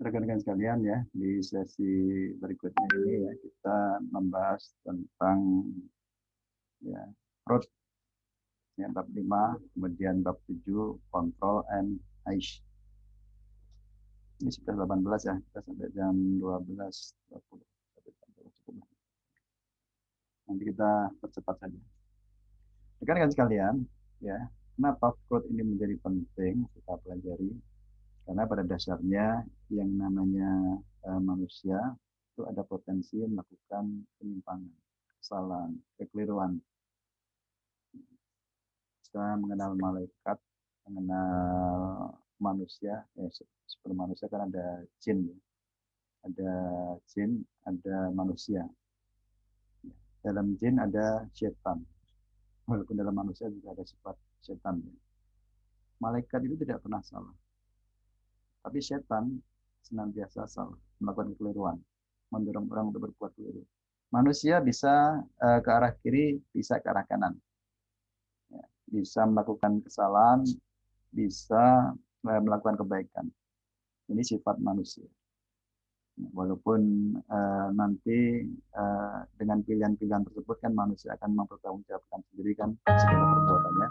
rekan-rekan sekalian ya, di sesi berikutnya ini ya kita membahas tentang ya fraud ya, bab 5, kemudian bab 7 control and aish. Ini sudah 18 ya, kita sampai jam 12.20. Nanti kita percepat saja. Rekan-rekan sekalian, ya, kenapa fraud ini menjadi penting kita pelajari? Karena pada dasarnya yang namanya manusia itu ada potensi melakukan penyimpangan, kesalahan, kekeliruan. Kita mengenal malaikat, mengenal manusia, seperti manusia kan ada jin, ada jin, ada manusia. Dalam jin ada setan, walaupun dalam manusia juga ada sifat setan. Malaikat itu tidak pernah salah, tapi setan senantiasa salah, melakukan kekeliruan, mendorong orang untuk berbuat keliru. Manusia bisa ke arah kiri, bisa ke arah kanan, ya, bisa melakukan kesalahan, bisa melakukan kebaikan. Ini sifat manusia. Walaupun nanti dengan pilihan-pilihan tersebut kan manusia akan mempertanggungjawabkan sendiri kan segala perbuatannya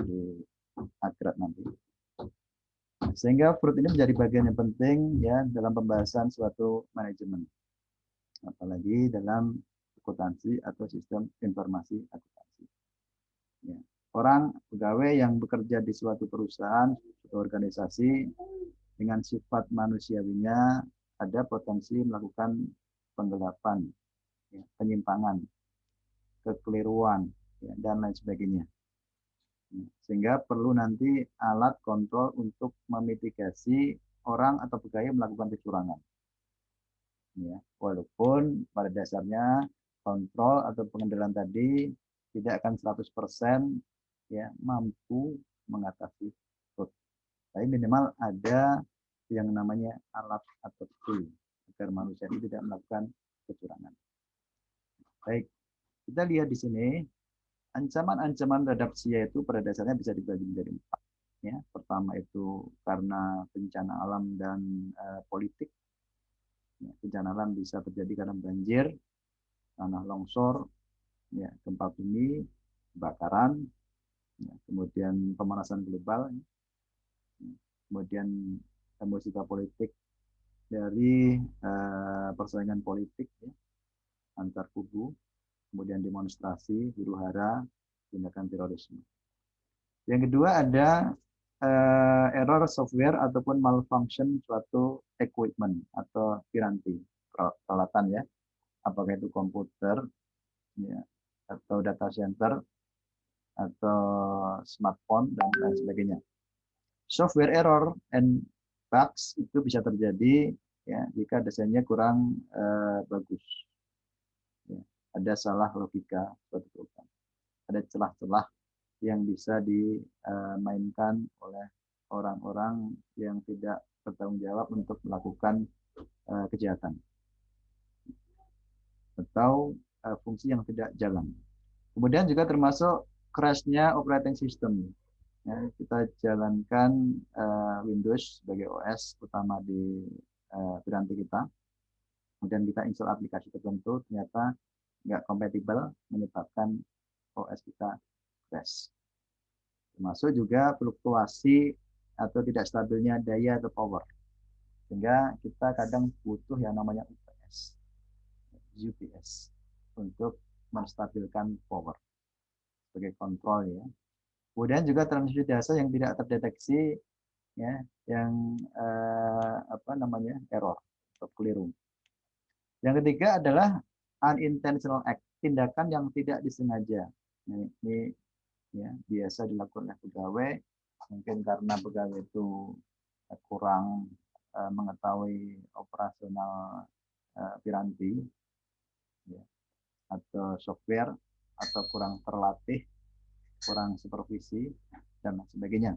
di akhirat nanti. Sehingga fraud ini menjadi bagian yang penting ya dalam pembahasan suatu manajemen, apalagi dalam akuntansi atau sistem informasi akuntansi. Ya. Orang pegawai yang bekerja di suatu perusahaan, suatu organisasi dengan sifat manusiawinya ada potensi melakukan penggelapan, ya, penyimpangan, kekeliruan, ya, dan lain sebagainya. Sehingga perlu nanti alat kontrol untuk memitigasi orang atau pegawai melakukan kecurangan. Ya, walaupun pada dasarnya kontrol atau pengendalian tadi tidak akan 100% ya mampu mengatasi fraud. Tapi minimal ada yang namanya alat atau tool agar manusia itu tidak melakukan kecurangan. Baik, kita lihat di sini ancaman-ancaman terhadap SIA itu pada dasarnya bisa dibagi menjadi 4. Ya, pertama itu karena bencana alam dan politik. Ya, bencana alam bisa terjadi karena banjir, tanah longsor, ya, gempa bumi, kebakaran, ya, kemudian pemanasan global, ya, kemudian musibah politik dari persaingan politik ya, antar kubu, kemudian demonstrasi, huru hara, tindakan terorisme. Yang kedua ada error software ataupun malfunction suatu equipment atau piranti peralatan ya, apakah itu komputer ya, atau data center atau smartphone dan lain sebagainya. Software error and bugs itu bisa terjadi ya jika desainnya kurang bagus. Ya, ada salah logika suatu program, ada celah-celah yang bisa dimainkan oleh orang-orang yang tidak bertanggung jawab untuk melakukan kejahatan atau fungsi yang tidak jalan. Kemudian juga termasuk crash-nya operating system. Ya, kita jalankan Windows sebagai OS utama di piranti kita. Kemudian kita install aplikasi tertentu, ternyata nggak kompatibel, menyebabkan OS kita crash. Termasuk juga fluktuasi atau tidak stabilnya daya atau power. Sehingga kita kadang butuh yang namanya UPS untuk menstabilkan power sebagai kontrol ya. Kemudian juga transmisi data yang tidak terdeteksi ya, yang error atau keliru. Yang ketiga adalah unintentional act, tindakan yang tidak disengaja. Ini ya, biasa dilakukan oleh pegawai, mungkin karena pegawai itu kurang mengetahui operasional piranti ya, atau software, atau kurang terlatih, kurang supervisi dan lain sebagainya.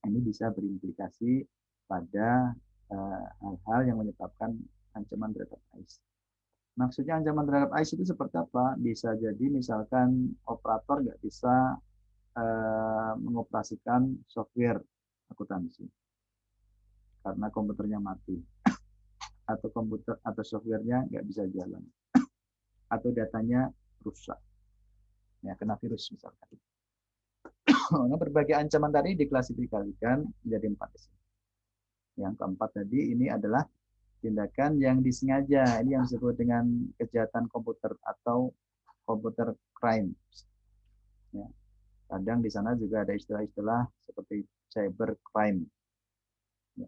Ini bisa berimplikasi pada hal-hal yang menyebabkan ancaman terhadap AIS. Maksudnya ancaman terhadap AIS itu seperti apa? Bisa jadi misalkan operator nggak bisa mengoperasikan software akuntansi. karena komputernya mati, atau komputer atau softwarenya nggak bisa jalan, atau datanya rusak, ya kena virus misalkan. Nah, berbagai ancaman tadi diklasifikasikan menjadi 4 di sini. Yang keempat tadi ini adalah tindakan yang disengaja. Ini yang disebut dengan kejahatan komputer atau komputer crime. Ya. Kadang di sana juga ada istilah-istilah seperti cyber crime. Ya,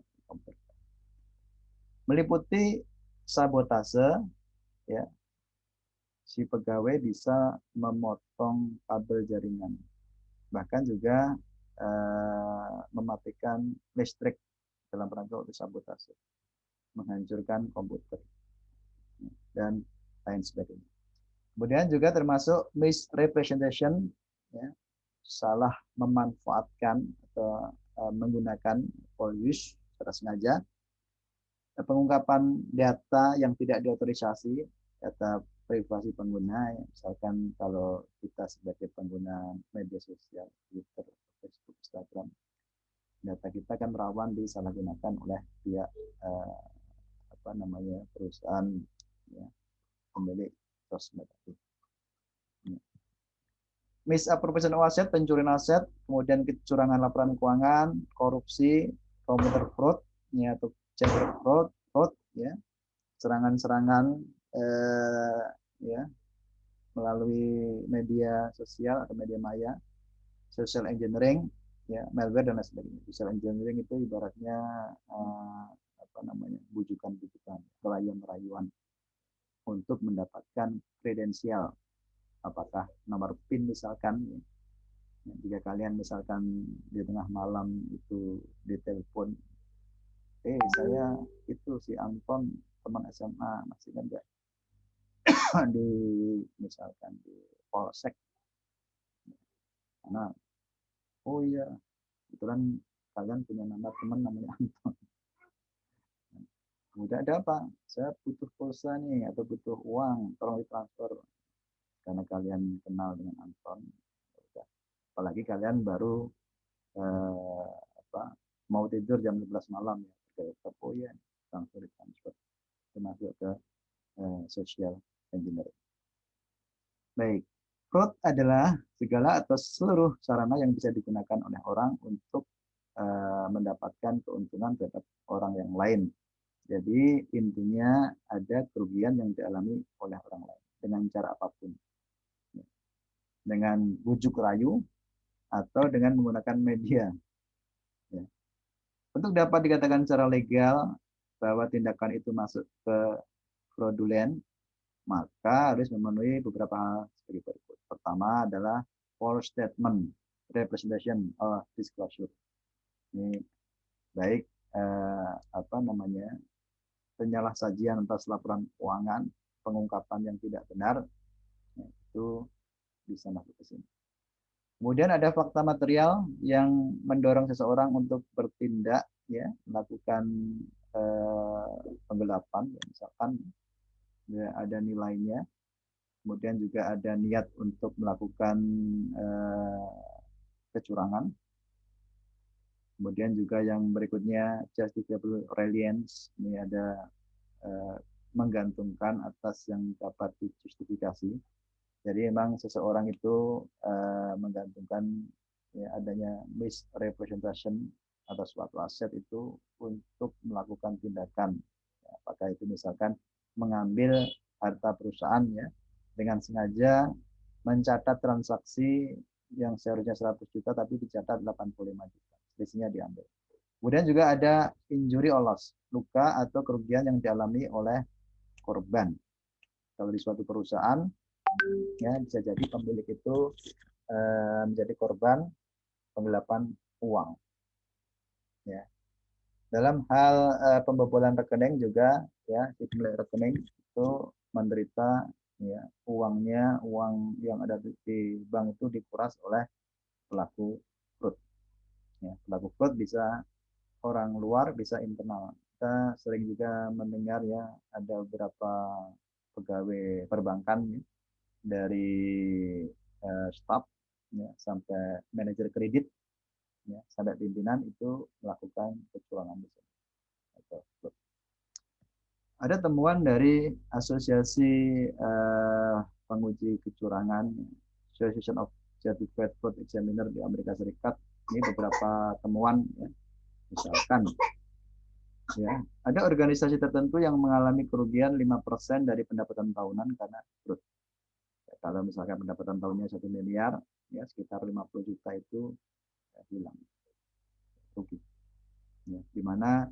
meliputi sabotase, ya, si pegawai bisa memotong kabel jaringan, bahkan juga mematikan listrik dalam rangka untuk sabotase, menghancurkan komputer, dan lain sebagainya. Kemudian juga termasuk misrepresentation, ya, salah memanfaatkan atau menggunakan for use secara sengaja, pengungkapan data yang tidak diotorisasi, data privasi pengguna, ya. Misalkan kalau kita sebagai pengguna media sosial, Twitter, Facebook, Instagram, data kita kan rawan disalahgunakan oleh pihak perusahaan, ya, pemilik sosmed. Misappropriation of aset, pencurian aset, kemudian kecurangan laporan keuangan, korupsi, computer fraud, ya, atau cyber fraud, ya, serangan-serangan ya, melalui media sosial atau media maya, social engineering, ya, malware dan lain sebagainya. Social engineering itu ibaratnya bujukan-bujukan, rayuan-rayuan untuk mendapatkan kredensial, apakah nomor PIN misalkan. Jika kalian misalkan di tengah malam itu ditelepon, saya itu si Anton teman SMA, masih kan enggak di misalkan di polsek, karena oh iya kebetulan kalian punya nama teman namanya Anton. Kemudian ada apa? Saya butuh pulsa nih atau butuh uang, tolong ditransfer, karena kalian kenal dengan Anton. Apalagi kalian baru mau tidur jam 11 malam, ya, oh ya, transfer termasuk ke social engineering. Baik, fraud adalah segala atau seluruh sarana yang bisa digunakan oleh orang untuk mendapatkan keuntungan terhadap orang yang lain. Jadi intinya ada kerugian yang dialami oleh orang lain dengan cara apapun, dengan bujuk rayu atau dengan menggunakan media. Ya. Untuk dapat dikatakan secara legal bahwa tindakan itu masuk ke fraudulent, maka harus memenuhi beberapa hal seperti berikut. Pertama adalah false statement, representation, or disclosure. Ini baik penyalah sajian atas laporan keuangan, pengungkapan yang tidak benar, itu bisa masuk ke sini. Kemudian ada fakta material yang mendorong seseorang untuk bertindak, ya, melakukan penggelapan, ya, misalkan ya, ada nilainya. Kemudian juga ada niat untuk melakukan kecurangan. Kemudian juga yang berikutnya justifiable reliance, ini ada menggantungkan atas yang dapat dijustifikasi. Jadi memang seseorang itu menggantungkan, ya, adanya misrepresentation atau suatu aset itu untuk melakukan tindakan. Ya, apakah itu misalkan mengambil harta perusahaan, ya, dengan sengaja mencatat transaksi yang seharusnya 100 juta tapi dicatat 85 juta. Selisihnya diambil. Kemudian juga ada injury or loss, luka atau kerugian yang dialami oleh korban. Kalau di suatu perusahaan, ya, bisa jadi pemilik itu menjadi korban penggelapan uang. Ya. Dalam hal pembobolan rekening juga, ya, si pemilik rekening itu menderita, ya, uang yang ada di bank itu dikuras oleh pelaku fraud. Ya, pelaku fraud bisa orang luar, bisa internal. Kita sering juga mendengar, ya, ada beberapa pegawai perbankan, ya, dari staff, ya, sampai manajer kredit, ya, sampai pimpinan itu melakukan kecurangan. Ada temuan dari Asosiasi Penguji Kecurangan, Association of Certified Fraud Examiner di Amerika Serikat. Ini beberapa temuan, ya. Misalkan, ya, ada organisasi tertentu yang mengalami kerugian 5% dari pendapatan tahunan karena fraud. Ya, kalau misalkan pendapatan tahunnya 1 miliar, ya sekitar 50 juta itu ya, hilang, rugi. Ya, di mana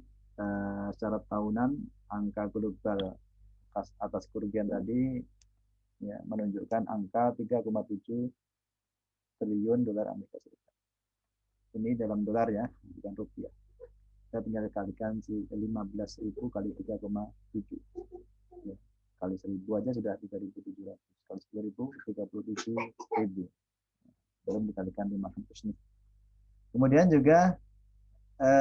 secara tahunan angka global atas kerugian tadi ya, menunjukkan angka 3,7 triliun dolar Amerika Serikat. Ini dalam dolar ya, bukan rupiah. Saya tinggal kalikan 15.000 kali 3,7. Ya, kali 1.000 aja sudah 3.700. Kali 10.000, 37.000. Belum dikalikan 500 nih. Kemudian juga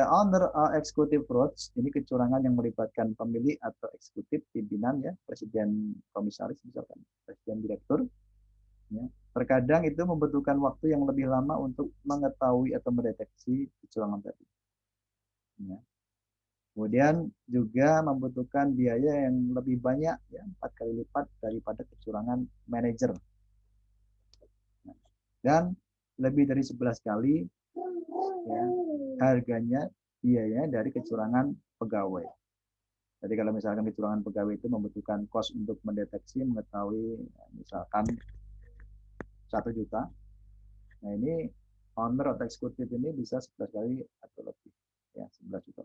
owner executive frauds, ini kecurangan yang melibatkan pemilik atau eksekutif, pimpinan ya, presiden, komisaris misalkan, presiden, direktur. Ya. Terkadang itu membutuhkan waktu yang lebih lama untuk mengetahui atau mendeteksi kecurangan tadi. Ya. Kemudian juga membutuhkan biaya yang lebih banyak, ya, 4 kali lipat daripada kecurangan manajer. Dan lebih dari 11 kali ya, harganya biayanya dari kecurangan pegawai. Jadi kalau misalkan kecurangan pegawai itu membutuhkan cost untuk mendeteksi, mengetahui, misalkan 1 juta. Nah ini owner atau eksekutif ini bisa 11 kali atau lebih, ya 11 juta.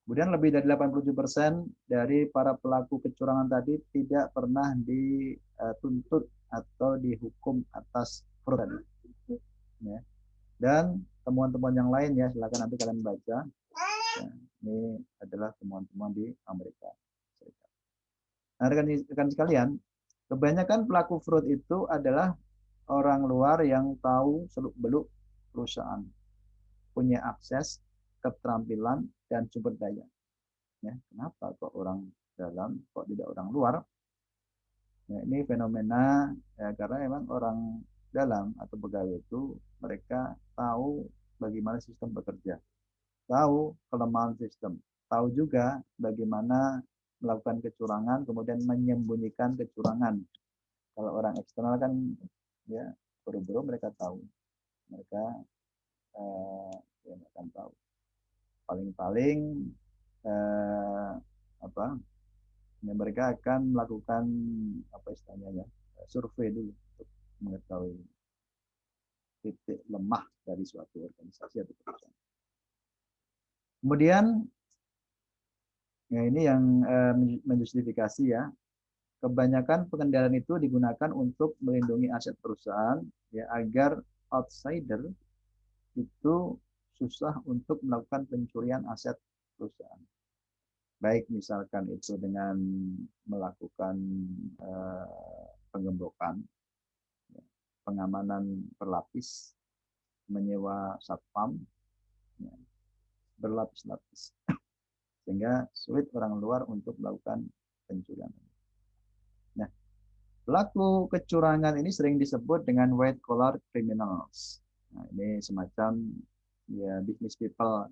Kemudian lebih dari 87% dari para pelaku kecurangan tadi tidak pernah dituntut atau dihukum atas fraud tadi. Ya. Dan temuan-temuan yang lain ya silakan nanti kalian baca. Ya, ini adalah temuan-temuan di Amerika Serikat. Nah, rekan sekalian, kebanyakan pelaku fraud itu adalah orang luar yang tahu seluk-beluk perusahaan, punya akses, keterampilan, dan sumber daya. Ya, kenapa kok orang dalam, kok tidak orang luar? Ya, ini fenomena ya, karena memang orang dalam atau pegawai itu mereka tahu bagaimana sistem bekerja, tahu kelemahan sistem, tahu juga bagaimana melakukan kecurangan, kemudian menyembunyikan kecurangan. Kalau orang eksternal kan ya buru-buru mereka tahu, mereka ya akan tahu. Paling-paling apa? Ya, mereka akan melakukan apa istilahnya ya, survei dulu untuk mengetahui titik lemah dari suatu organisasi atau perusahaan. Kemudian ya ini yang menjustifikasi ya, kebanyakan pengendalian itu digunakan untuk melindungi aset perusahaan ya agar outsider itu susah untuk melakukan pencurian aset perusahaan. Baik misalkan itu dengan melakukan penggembokan, ya, pengamanan berlapis, menyewa satpam, ya, berlapis-lapis, sehingga sulit orang luar untuk melakukan pencurian. Nah, pelaku kecurangan ini sering disebut dengan white collar criminals. Nah, ini semacam ya business people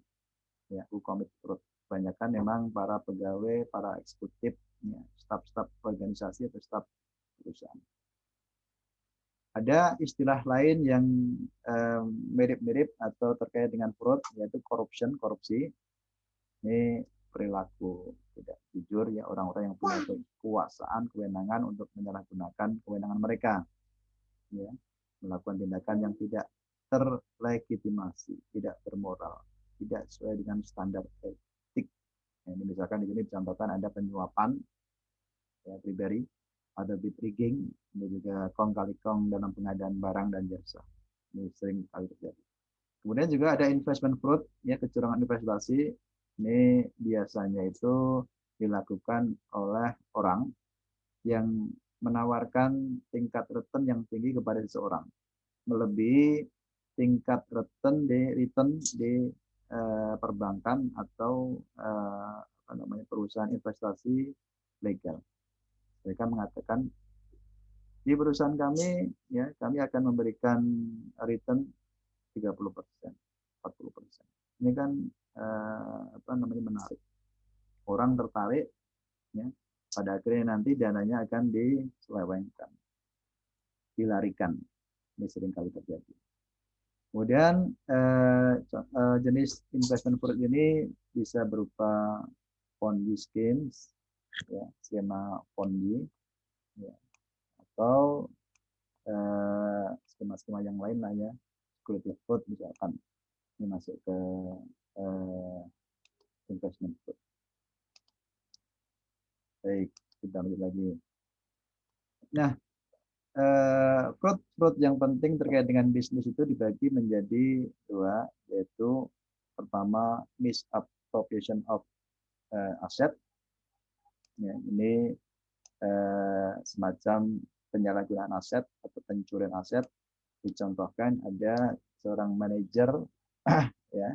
ya who commit fraud. Kebanyakan memang para pegawai, para eksekutif, ya, staf-staf organisasi atau staf perusahaan. Ada istilah lain yang mirip-mirip atau terkait dengan fraud, yaitu corruption, korupsi. Ini perilaku tidak jujur ya orang-orang yang punya kekuasaan, kewenangan untuk menyalahgunakan kewenangan mereka, ya, melakukan tindakan yang tidak terlegitimasi, tidak bermoral, tidak sesuai dengan standar etik. Nah, ini misalkan di sini dicontohkan ada penyuapan, ya, bribery, ada bid rigging, ini juga kong kali kong dalam pengadaan barang dan jasa. Ini sering kali terjadi. Kemudian juga ada investment fraud, ya kecurangan investasi. Ini biasanya itu dilakukan oleh orang yang menawarkan tingkat return yang tinggi kepada seseorang, melebihi tingkat return di perbankan atau apa namanya perusahaan investasi legal. Mereka mengatakan di perusahaan kami ya kami akan memberikan return 30%, 40%. Ini kan apa namanya menarik. orang tertarik, ya, pada akhirnya nanti dananya akan diselewengkan, dilarikan. Ini sering kali terjadi. Kemudian jenis investment product ini bisa berupa Ponzi schemes, ya, skema Ponzi, ya, atau skema-skema yang lain lah ya, security fraud misalkan, ini masuk ke investment fraud. Baik, kita lanjut lagi. Nah, fraud yang penting terkait dengan bisnis itu dibagi menjadi dua, yaitu pertama misappropriation of aset. Ya, ini semacam penyalahgunaan aset atau pencurian aset. Dicontohkan ada seorang manajer ya,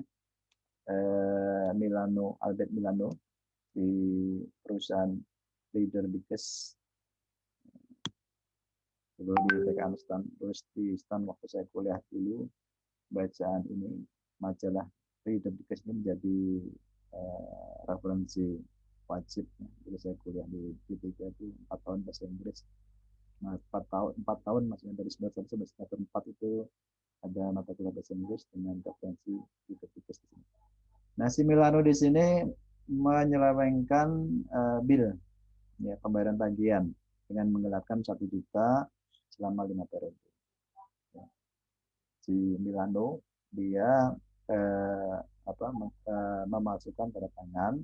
Albert Milano di perusahaan Leader Bikes dulu di PKN Stan, terus di Stan waktu saya kuliah dulu, bacaan ini majalah Leader Bikes ini menjadi referensi wajib. Jadi saya kuliah di D3 itu 4 tahun bahasa Inggris. Nah, 4 tahun maksudnya dari semester 1 sampai semester 4 itu ada mata kuliah bahasa Inggris dengan referensi Leader Bikes di sini. Nah, si Milano di sini menyelewengkan bill, ya, pembayaran tagihan dengan menggelapkan 1 juta selama 5 periode. Ya. Si Milano dia memasukkan tanda tangan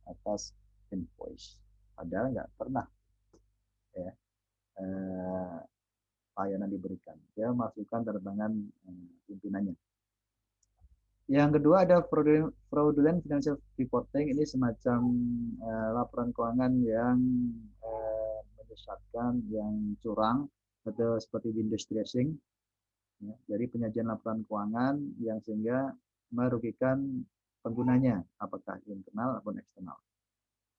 atas invoice, padahal nggak pernah ya layanan diberikan. Dia masukkan tanda tangan pimpinannya. Yang kedua ada fraudulent financial reporting. Ini semacam laporan keuangan yang menyesatkan, yang curang, atau seperti window dressing. Ya, jadi penyajian laporan keuangan yang sehingga merugikan penggunanya, apakah internal maupun eksternal.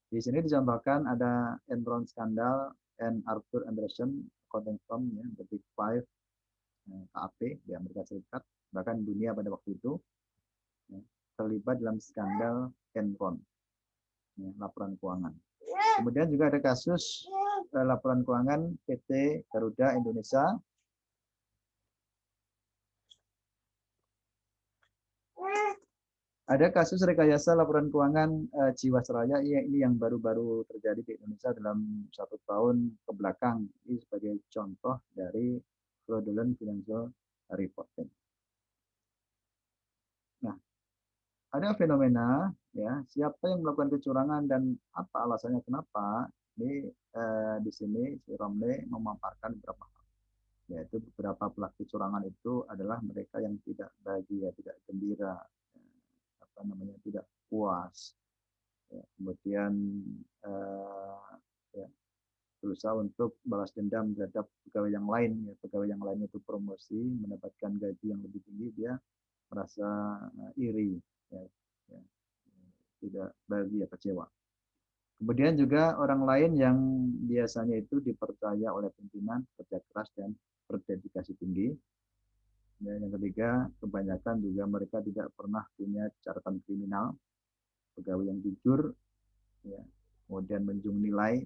Di sini dicontohkan ada Enron skandal and Arthur Andersen accounting firm, ya, the Big Five, KAP di Amerika Serikat, bahkan dunia pada waktu itu, ya, terlibat dalam skandal Enron, ya, laporan keuangan. Kemudian juga ada kasus laporan keuangan PT Garuda Indonesia. Ada kasus rekayasa laporan keuangan Jiwasraya, ini yang baru-baru terjadi di Indonesia dalam 1 tahun ke belakang. Ini sebagai contoh dari fraudulent financial reporting. Nah, ada fenomena, ya, siapa yang melakukan kecurangan dan apa alasannya kenapa. Ini di sini si Romley memaparkan beberapa hal, yaitu beberapa pelaku kecurangan itu adalah mereka yang tidak bahagia, tidak gembira, tidak puas, ya, kemudian ya, berusaha untuk balas dendam terhadap pegawai yang lain, ya, pegawai yang lain itu promosi, mendapatkan gaji yang lebih tinggi, dia merasa iri, ya, ya, tidak bahagia, kecewa. Kemudian juga orang lain yang biasanya itu dipercaya oleh pimpinan, kerja keras dan berdedikasi tinggi. Dan yang ketiga, kebanyakan juga mereka tidak pernah punya catatan kriminal, pegawai yang jujur, ya, kemudian menjunjung nilai,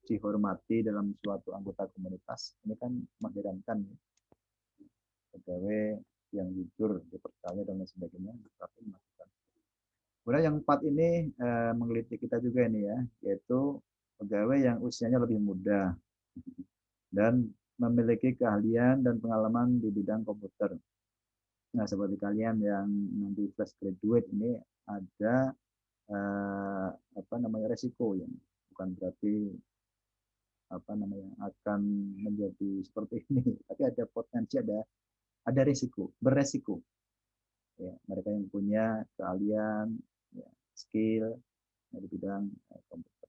dihormati dalam suatu anggota komunitas. Ini kan mengherankan, ya. Pegawai yang jujur, dipercaya dan lain sebagainya, tapi melakukan. Kemudian yang 4 ini menggelitik kita juga ini, ya, yaitu pegawai yang usianya lebih muda dan memiliki keahlian dan pengalaman di bidang komputer. Nah, seperti kalian yang nanti fresh graduate ini ada resiko, ya, bukan berarti akan menjadi seperti ini, tapi ada potensi, ada risiko, beresiko, ya, mereka yang punya keahlian, ya, skill di bidang komputer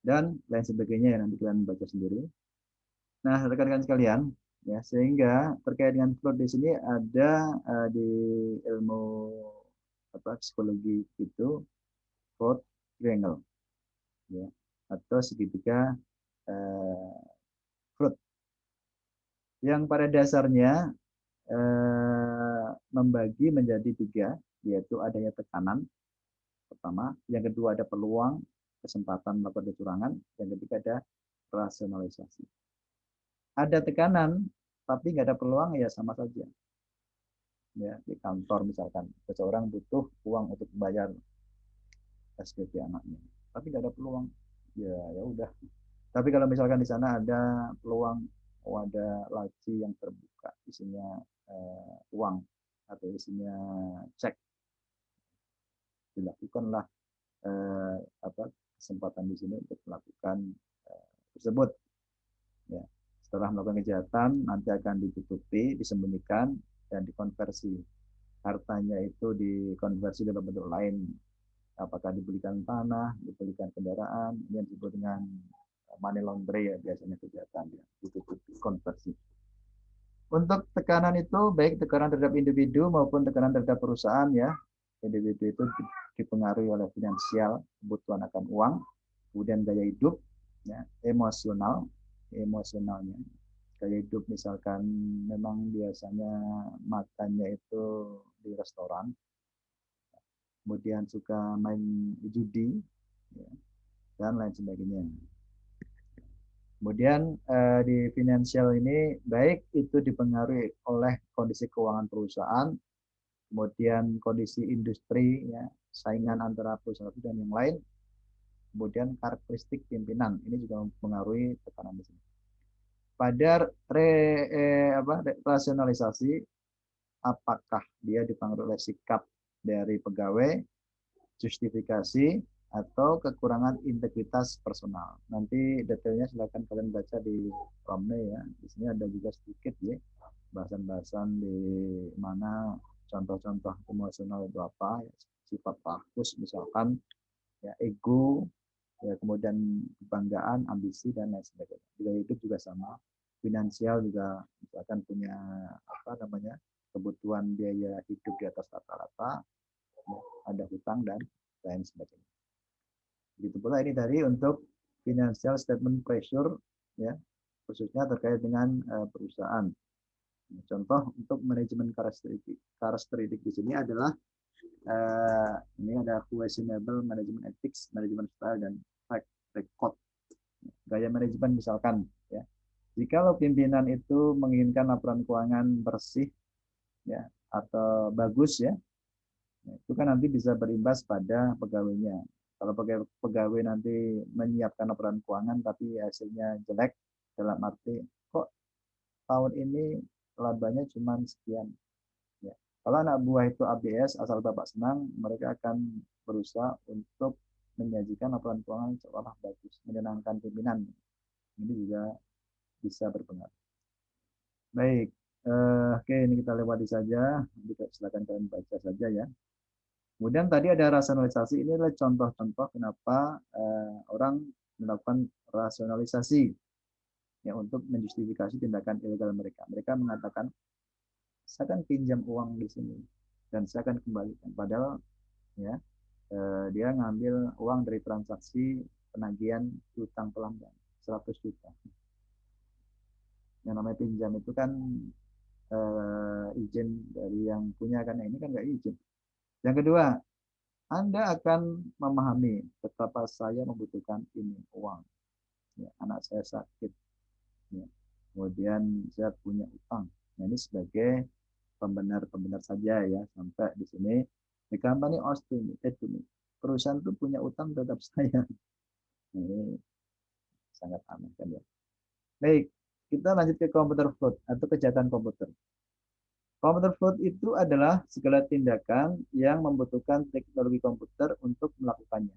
dan lain sebagainya, yang nanti kalian baca sendiri. Nah, rekan-rekan sekalian, ya, sehingga terkait dengan fraud di sini ada di ilmu psikologi itu fraud triangle, ya, atau segitiga fraud, yang pada dasarnya membagi menjadi 3, yaitu adanya tekanan. pertama. Yang kedua ada peluang, kesempatan melakukan kecurangan. Yang ketiga ada rasionalisasi. Ada tekanan, tapi nggak ada peluang, ya sama saja. Ya, di kantor misalkan, seseorang butuh uang untuk bayar SPP anaknya, tapi nggak ada peluang, ya ya udah. Tapi kalau misalkan di sana ada peluang, oh ada laci yang terbuka, isinya uang atau isinya cek, dilakukanlah apa kesempatan di sini untuk melakukan tersebut. Ya. Setelah melakukan kejahatan, nanti akan ditutupi, disembunyikan, dan dikonversi. Hartanya itu dikonversi dalam bentuk lain. Apakah dibelikan tanah, dibelikan kendaraan, ini yang disebut dengan money laundry ya, biasanya kejahatan ya, ditutupi, konversi. Untuk tekanan itu baik tekanan terhadap individu maupun tekanan terhadap perusahaan ya. Individu itu dipengaruhi oleh finansial, kebutuhan akan uang, kemudian gaya hidup, ya, emosionalnya. Gaya hidup misalkan memang biasanya makannya itu di restoran, kemudian suka main judi, ya, dan lain sebagainya. Kemudian di finansial ini baik itu dipengaruhi oleh kondisi keuangan perusahaan, kemudian kondisi industri, ya, saingan antara perusahaan dan yang lain, kemudian karakteristik pimpinan ini juga mempengaruhi tekanan di sini. Pada rasionalisasi, apakah dia dipengaruhi oleh sikap dari pegawai, justifikasi, atau kekurangan integritas personal. Nanti detailnya silakan kalian baca di Romne ya. Di sini ada juga sedikit ya bahasan-bahasan di mana contoh-contoh emosional itu apa, ya, sifat rakus misalkan, ya ego, ya kemudian kebanggaan, ambisi dan lain sebagainya. Juga hidup juga sama, finansial juga misalkan punya apa namanya kebutuhan biaya hidup di atas rata-rata, ya, ada hutang dan lain sebagainya. Begitu pula ini tadi untuk financial statement pressure, ya khususnya terkait dengan perusahaan. Contoh untuk manajemen karakteristik di sini adalah ini ada questionable management ethics, manajemen style, dan track record. Gaya manajemen misalkan, ya jika pimpinan itu menginginkan laporan keuangan bersih, ya atau bagus, ya itu kan nanti bisa berimbas pada pegawainya. Kalau pegawai nanti menyiapkan laporan keuangan tapi hasilnya jelek, dalam arti kok tahun ini labanya cuma sekian. Ya. Kalau anak buah itu ABS, asal bapak senang, mereka akan berusaha untuk menyajikan laporan keuangan seolah bagus, menyenangkan pimpinan. Ini juga bisa berpengaruh. Baik, oke ini kita lewati saja. Silakan kalian baca saja ya. Kemudian tadi ada rasionalisasi. Ini adalah contoh-contoh kenapa orang melakukan rasionalisasi ya untuk menjustifikasi tindakan ilegal mereka. Mereka mengatakan saya akan pinjam uang di sini dan saya akan kembalikan. Padahal ya dia ngambil uang dari transaksi penagihan utang pelanggan 100 juta. Yang namanya pinjam itu kan izin dari yang punya, kan ini kan nggak izin. Yang kedua, Anda akan memahami betapa saya membutuhkan ini uang. Ya, anak saya sakit. Ya. Kemudian saya punya utang. Nah, ini sebagai pembenar-pembenar saja ya sampai di sini. The company owes to me. Perusahaan itu punya utang terhadap saya. Nah, ini sangat aneh kan ya. Baik, kita lanjut ke computer fraud atau kejahatan komputer. Computer fraud itu adalah segala tindakan yang membutuhkan teknologi komputer untuk melakukannya.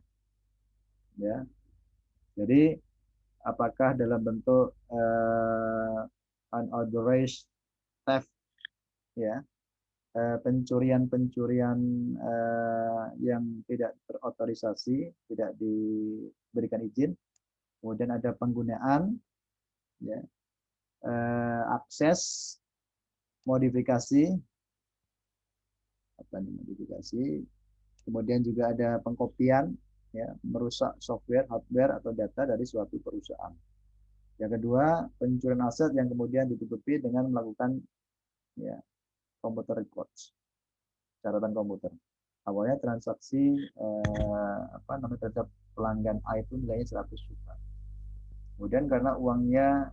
Ya, jadi apakah dalam bentuk unauthorized theft, ya, pencurian-pencurian yang tidak terotorisasi, tidak diberikan izin, kemudian ada penggunaan, ya, akses, modifikasi, kemudian juga ada pengkopian, ya, merusak software, hardware atau data dari suatu perusahaan. Yang kedua, pencurian aset yang kemudian ditutupi dengan melakukan ya computer records, catatan komputer. Awalnya transaksi terhadap pelanggan A itu nilainya 100 juta. Kemudian karena uangnya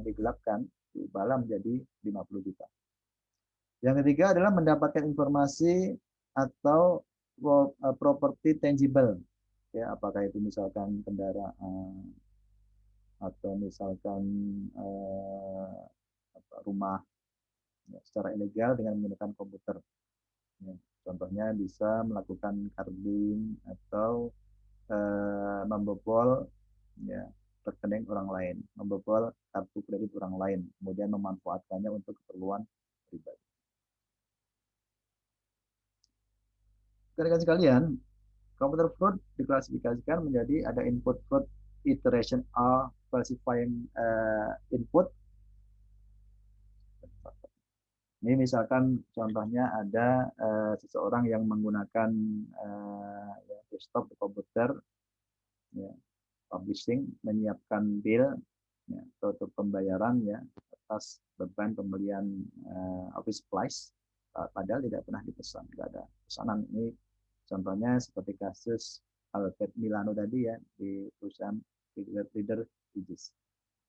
digelapkan, diubahlah menjadi 50 juta. Yang ketiga adalah mendapatkan informasi atau properti tangible, ya, apakah itu misalkan kendaraan atau misalkan rumah, ya, secara ilegal dengan menggunakan komputer. Ya. Contohnya bisa melakukan carding atau membobol, ya, rekening orang lain, membobol kartu kredit orang lain, kemudian memanfaatkannya untuk keperluan pribadi. Rekan sekalian, computer fraud diklasifikasikan menjadi ada input fraud, iteration A, falsifying input. Ini misalkan contohnya ada seseorang yang menggunakan desktop komputer, ya, publishing, menyiapkan bill, ya, atau pembayaran, ya, atas beban pembelian office supplies, padahal tidak pernah dipesan, tidak ada pesanan. Ini contohnya seperti kasus Albert Milano tadi, ya, di perusahaan Reader Digits.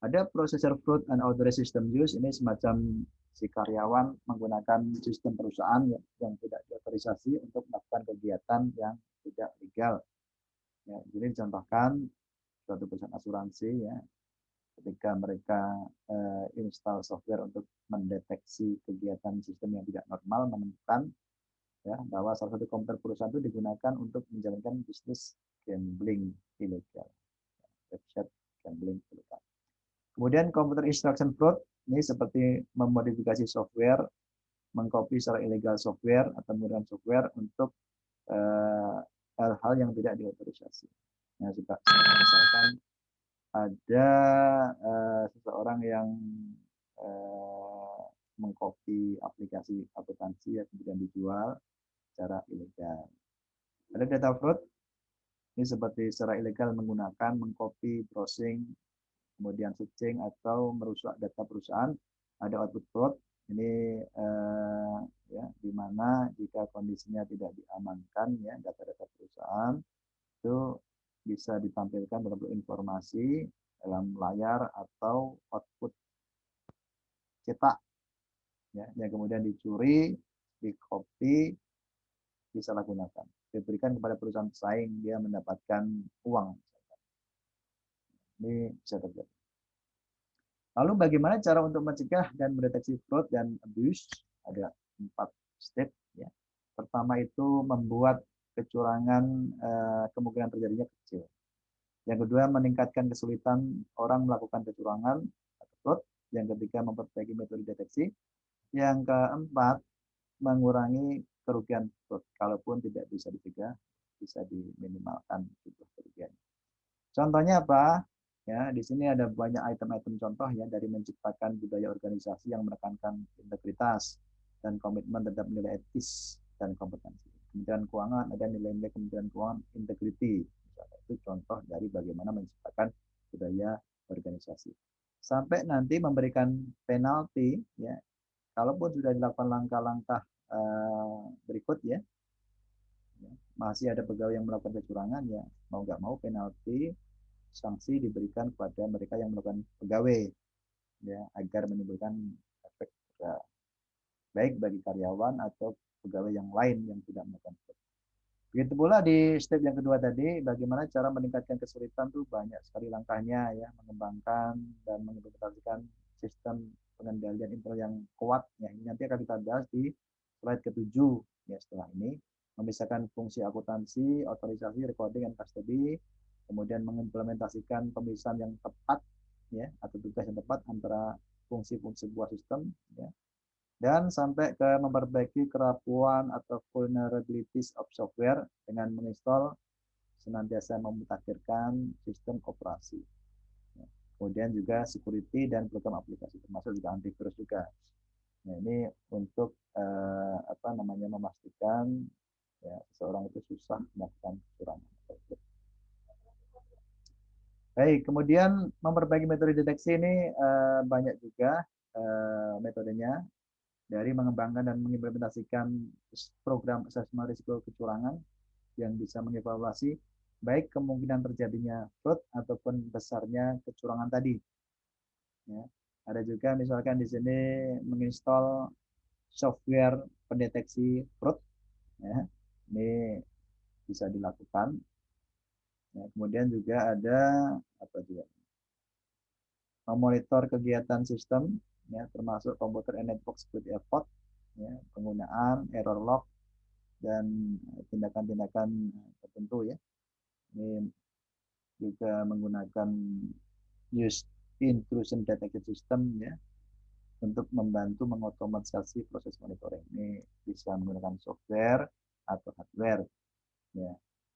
Ada processor fraud and authorized system use, ini semacam si karyawan menggunakan sistem perusahaan yang tidak diautorisasi untuk melakukan kegiatan yang tidak legal. Ya, jadi dicontohkan suatu perusahaan asuransi, ya, ketika mereka install software untuk mendeteksi kegiatan sistem yang tidak normal, menemukan, ya, bahwa salah satu komputer perusahaan itu digunakan untuk menjalankan bisnis gambling ilegal, website gambling ilegal. Kemudian computer instruction fraud, ini seperti memodifikasi software, mengcopy secara ilegal software atau menggunakan software untuk hal-hal yang tidak diautorisasi. Nah, misalkan ada seseorang yang mengcopy aplikasi akuntansi, ya, kemudian dijual secara ilegal. Ada data fraud, ini seperti secara ilegal menggunakan, mengcopy, browsing, kemudian switching atau merusak data perusahaan. Ada output fraud, ini ya, di mana jika kondisinya tidak diamankan, ya, data-data perusahaan itu bisa ditampilkan dalam informasi dalam layar atau output cetak, ya, yang kemudian dicuri, dikopi, disalahgunakan, diberikan kepada perusahaan pesaing, dia mendapatkan uang. Ini bisa terjadi. Lalu bagaimana cara untuk mencegah dan mendeteksi fraud dan abuse? Ada 4 step, ya. Pertama itu membuat kecurangan kemungkinan terjadinya kecil. Yang kedua, meningkatkan kesulitan orang melakukan kecurangan atau fraud. Yang ketiga, memperbaiki metode deteksi. Yang keempat, mengurangi kerugian fraud. Kalaupun tidak bisa dicegah, bisa diminimalkan jumlah kerugian. Contohnya apa? Ya, di sini ada banyak item-item contoh, ya, dari menciptakan budaya organisasi yang menekankan integritas dan komitmen terhadap nilai etis dan kompetensi. Kementerian Keuangan ada nilai-nilai Kementerian Keuangan integrity. Itu contoh dari bagaimana menciptakan budaya organisasi. Sampai nanti memberikan penalti, ya, kalaupun sudah dilakukan langkah-langkah berikut, ya, masih ada pegawai yang melakukan kecurangan, ya, mau nggak mau penalti, sanksi diberikan kepada mereka yang melakukan pegawai, ya, agar menimbulkan efek baik bagi karyawan atau pegawai yang lain yang tidak melakukan. Begitu pula di step yang kedua tadi, bagaimana cara meningkatkan kesulitan tuh banyak sekali langkahnya, ya, mengembangkan dan mengimplementasikan sistem pengendalian internal yang kuat, ya. Ini nanti akan kita bahas di slide ke-7, ya, setelah ini. Memisahkan fungsi akuntansi, otorisasi, recording, dan custody, kemudian mengimplementasikan pemisahan yang tepat, ya, atau tugas yang tepat antara fungsi-fungsi sebuah sistem, ya, dan sampai ke memperbaiki kerapuan atau vulnerabilities of software dengan menginstal senantiasa memutakhirkan sistem operasi. Ya. Kemudian juga security dan program aplikasi, termasuk juga antivirus juga. Nah, ini untuk memastikan, ya, seseorang itu susah melakukan kecurangan. Baik, kemudian memperbaiki metode deteksi ini banyak juga metodenya. dari mengembangkan dan mengimplementasikan program asesmen risiko kecurangan yang bisa mengevaluasi baik kemungkinan terjadinya fraud ataupun besarnya kecurangan tadi. Ya. Ada juga misalkan di sini menginstal software pendeteksi fraud. Ya. Ini bisa dilakukan. Ya, kemudian juga ada apa juga? Memonitor kegiatan sistem, ya, termasuk komputer and network security effort, ya, penggunaan error log dan tindakan-tindakan tertentu ya. Ini juga menggunakan use intrusion detection system ya untuk membantu mengotomatisasi proses monitoring. Ini bisa menggunakan software atau hardware ya.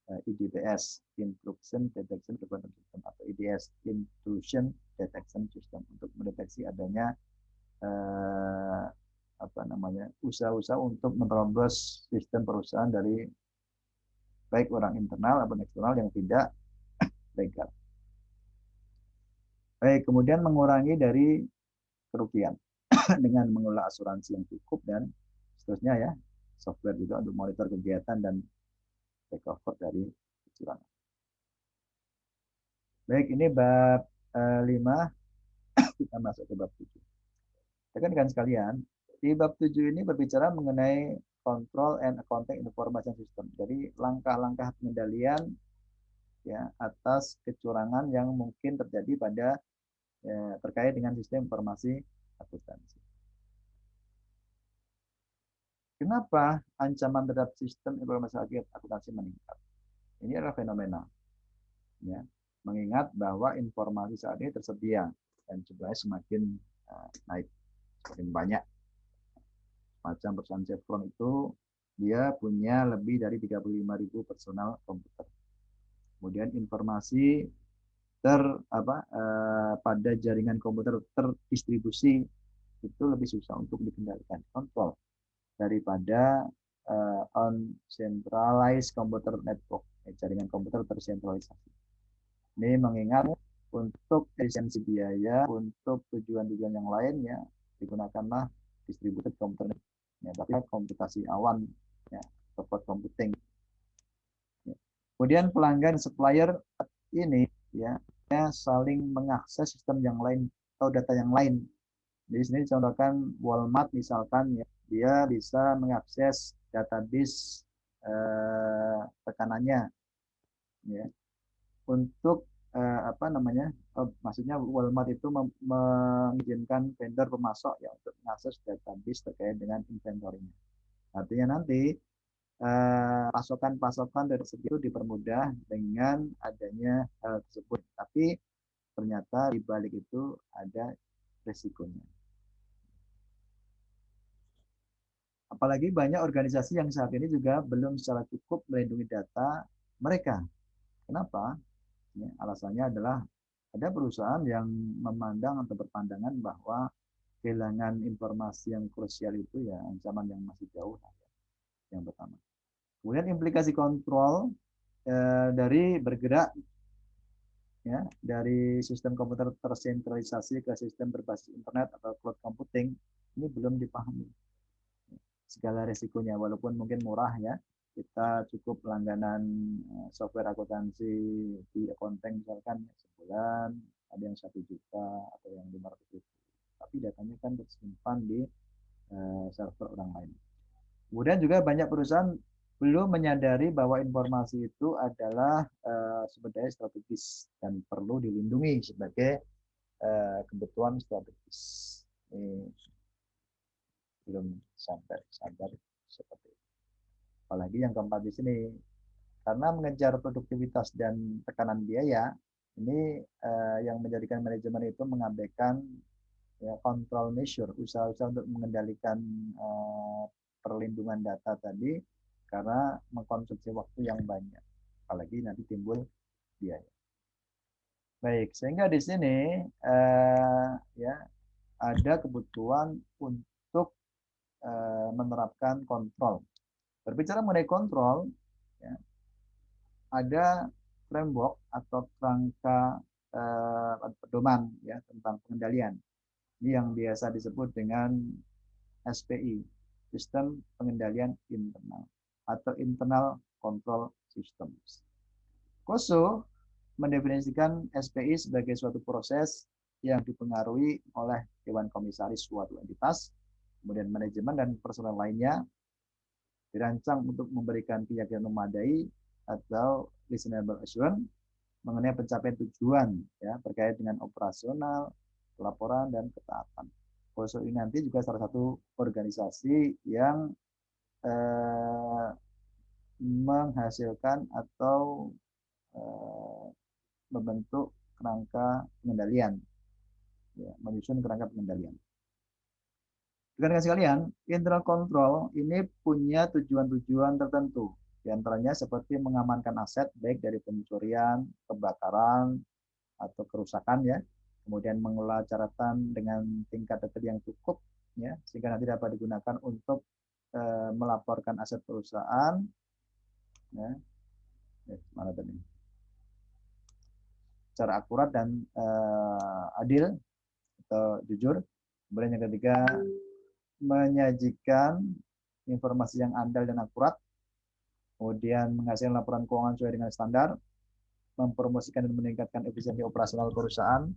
IDPS, Intrusion Detection Prevention System, atau IDS, Intrusion Detection System, untuk mendeteksi adanya usaha-usaha untuk menerobos sistem perusahaan dari baik orang internal maupun eksternal yang tidak legal. Baik, kemudian mengurangi dari kerugian dengan mengelola asuransi yang cukup dan seterusnya ya. Software juga untuk monitor kegiatan dan recover dari kecurangan. Baik, ini bab 5, kita masuk ke bab 7. Rekan-rekan sekalian, di bab 7 ini berbicara mengenai control and accounting information system. Jadi langkah-langkah pengendalian ya atas kecurangan yang mungkin terjadi pada terkait dengan sistem informasi akuntansi. Kenapa ancaman terhadap sistem informasi akuntansi meningkat? Ini adalah fenomena, ya, mengingat bahwa informasi saat ini tersedia dan jumlahnya semakin naik, semakin banyak. Macam perusahaan Chevron itu dia punya lebih dari 35.000 personal komputer. Kemudian informasi pada jaringan komputer terdistribusi itu lebih susah untuk dikendalikan, kontrol daripada on centralized computer network, jaringan komputer tersentralisasi. Ini mengingat untuk efisiensi biaya, untuk tujuan-tujuan yang lainnya digunakanlah distributed computer network, ya, tapi komputasi awan, ya, cloud computing. Ya. Kemudian pelanggan supplier ini ya saling mengakses sistem yang lain atau data yang lain. Di sini contohkan Walmart misalkan ya, dia bisa mengakses database tekanannya ya untuk maksudnya Walmart itu mengizinkan vendor pemasok ya untuk mengakses database terkait dengan inventory-nya. Artinya nanti pasokan-pasokan dari segitu dipermudah dengan adanya hal tersebut. Tapi ternyata di balik itu ada resikonya. Apalagi banyak organisasi yang saat ini juga belum secara cukup melindungi data mereka. Kenapa? Ya, alasannya adalah ada perusahaan yang memandang atau berpandangan bahwa kehilangan informasi yang krusial itu ya ancaman yang masih jauh. Yang pertama. Kemudian implikasi kontrol dari bergerak ya dari sistem komputer tersentralisasi ke sistem berbasis internet atau cloud computing ini belum dipahami segala resikonya, walaupun mungkin murah ya, kita cukup langganan software akuntansi di accounting misalkan sebulan ada yang 1 juta atau yang 500 ribu, tapi datanya kan tersimpan di server orang lain. Kemudian juga banyak perusahaan belum menyadari bahwa informasi itu adalah sumber daya strategis dan perlu dilindungi sebagai kebutuhan strategis. Ini belum sadar seperti itu. Apalagi yang keempat di sini, karena mengejar produktivitas dan tekanan biaya, ini yang menjadikan manajemen itu mengabaikan ya, control measure, usaha-usaha untuk mengendalikan perlindungan data tadi karena mengkonsumsi waktu yang banyak, apalagi nanti timbul biaya. Baik, sehingga di sini ya ada kebutuhan untuk menerapkan kontrol. Berbicara mengenai kontrol, ya, ada framework atau kerangka pedoman ya tentang pengendalian. Ini yang biasa disebut dengan SPI, Sistem Pengendalian Internal atau Internal Control Systems. COSO mendefinisikan SPI sebagai suatu proses yang dipengaruhi oleh Dewan Komisaris suatu entitas, kemudian manajemen dan personel lainnya, dirancang untuk memberikan keyakinan memadai atau reasonable assurance mengenai pencapaian tujuan ya terkait dengan operasional, pelaporan dan ketaatan. COSO ini nanti juga salah satu organisasi yang menghasilkan atau membentuk kerangka pengendalian, ya, menyusun kerangka pengendalian. Rekan-rekan sekalian, internal control ini punya tujuan-tujuan tertentu. Di antaranya seperti mengamankan aset baik dari pencurian, kebakaran, atau kerusakan ya. Kemudian mengelola catatan dengan tingkat detail yang cukup ya, sehingga nanti dapat digunakan untuk melaporkan aset perusahaan ya. Mana tadi? Secara akurat dan adil atau jujur. Kemudian yang ketiga, menyajikan informasi yang andal dan akurat, kemudian menghasilkan laporan keuangan sesuai dengan standar, mempromosikan dan meningkatkan efisiensi operasional perusahaan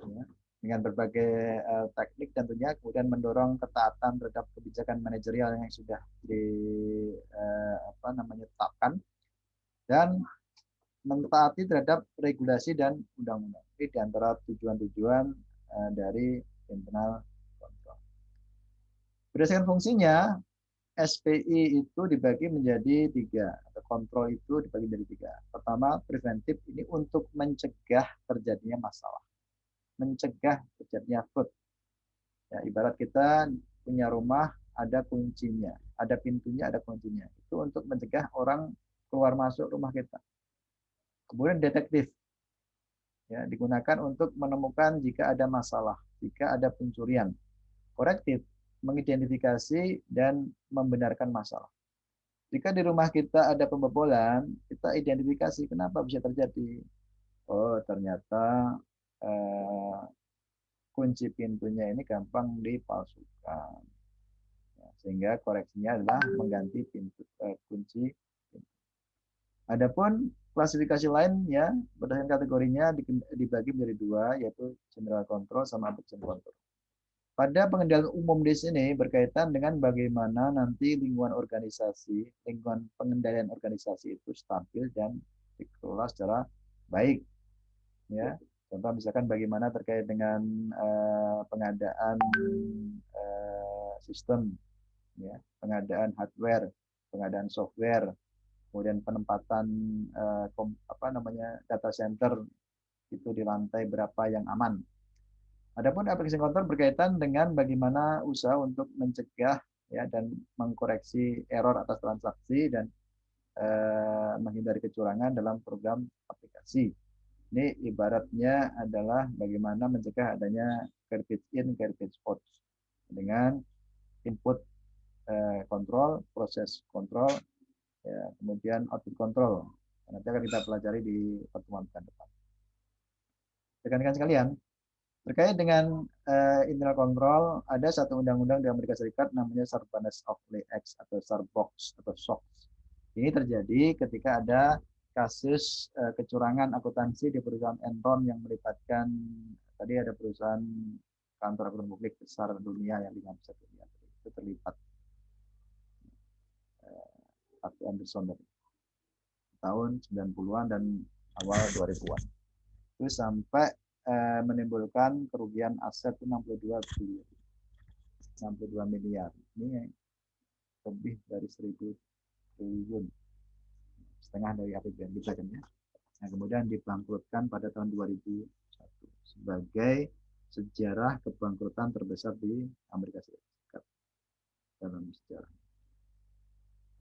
ya, dengan berbagai teknik tentunya, kemudian mendorong ketaatan terhadap kebijakan manajerial yang sudah ditetapkan dan mentaati terhadap regulasi dan undang-undang. Ini di antara tujuan-tujuan dari internal control. Berdasarkan fungsinya, SPI itu dibagi menjadi 3, atau kontrol itu dibagi menjadi 3. Pertama, preventif, ini untuk mencegah terjadinya masalah, mencegah terjadinya fraud. Ya, ibarat kita punya rumah, ada kuncinya, ada pintunya, ada kuncinya. Itu untuk mencegah orang keluar masuk rumah kita. Kemudian detektif, ya, digunakan untuk menemukan jika ada masalah, jika ada pencurian. Korektif, mengidentifikasi dan membenarkan masalah. Jika di rumah kita ada pembobolan, kita identifikasi kenapa bisa terjadi. Oh, ternyata kunci pintunya ini gampang dipalsukan. Ya, sehingga koreksinya adalah mengganti kunci. Adapun klasifikasi lainnya berdasarkan kategorinya dibagi menjadi 2, yaitu general control sama abstract control. Pada pengendalian umum di sini berkaitan dengan bagaimana nanti lingkungan organisasi, lingkungan pengendalian organisasi itu stabil dan dikelola secara baik. Ya, contoh misalkan bagaimana terkait dengan pengadaan sistem, ya, pengadaan hardware, pengadaan software, kemudian penempatan data center itu di lantai berapa yang aman. Adapun aplikasi control berkaitan dengan bagaimana usaha untuk mencegah ya dan mengkoreksi error atas transaksi dan menghindari kecurangan dalam program aplikasi. Ini ibaratnya adalah bagaimana mencegah adanya garbage in, garbage out dengan input kontrol, proses kontrol, ya, kemudian output kontrol. Nanti akan kita pelajari di pertemuan depan. Rekan-rekan sekalian, terkait dengan internal control, ada satu undang-undang di Amerika Serikat namanya Sarbanes-Oxley Act atau Sarbox atau SOX. Ini terjadi ketika ada kasus kecurangan akuntansi di perusahaan Enron yang melibatkan, tadi ada perusahaan kantor akuntan publik besar dunia yang 5 besar dunia itu terlibat. Pak Anderson dari tahun 90-an dan awal 2000-an. Itu sampai menimbulkan kerugian aset 62 miliar. Ini lebih dari 1.000 triliun. Setengah dari APBN kita kan ya. Nah, kemudian dibangkrutkan pada tahun 2001 sebagai sejarah kebangkrutan terbesar di Amerika Serikat dalam sejarah.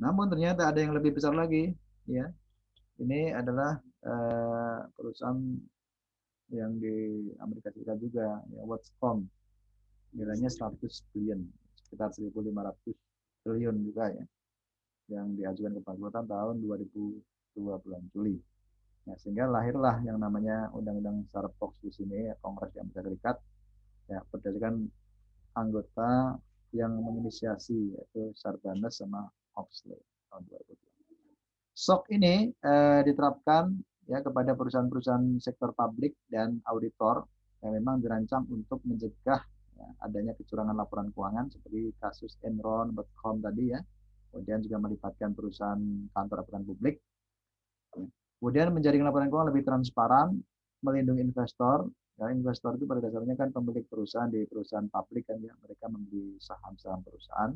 Namun ternyata ada yang lebih besar lagi, ya. Ini adalah perusahaan yang di Amerika Serikat juga, ya, WorldCom, nilainya 100 billion, sekitar 1.500 triliun juga ya, yang diajukan ke bangkrutan tahun 2002 bulan Juli. Ya, sehingga lahirlah yang namanya Undang-Undang Sarbox di sini, ya, Kongres di Amerika Serikat, ya, berdasarkan anggota yang menginisiasi, yaitu Sarbanes sama Oxley tahun 2002. SOC ini diterapkan ya kepada perusahaan-perusahaan sektor publik dan auditor yang memang dirancang untuk mencegah ya, adanya kecurangan laporan keuangan seperti kasus Enron.com tadi ya. Kemudian juga melibatkan perusahaan kantor akuntan publik. Kemudian menjaring laporan keuangan lebih transparan, melindungi investor. Ya, investor itu pada dasarnya kan pemilik perusahaan di perusahaan publik kan ya, mereka membeli saham-saham perusahaan,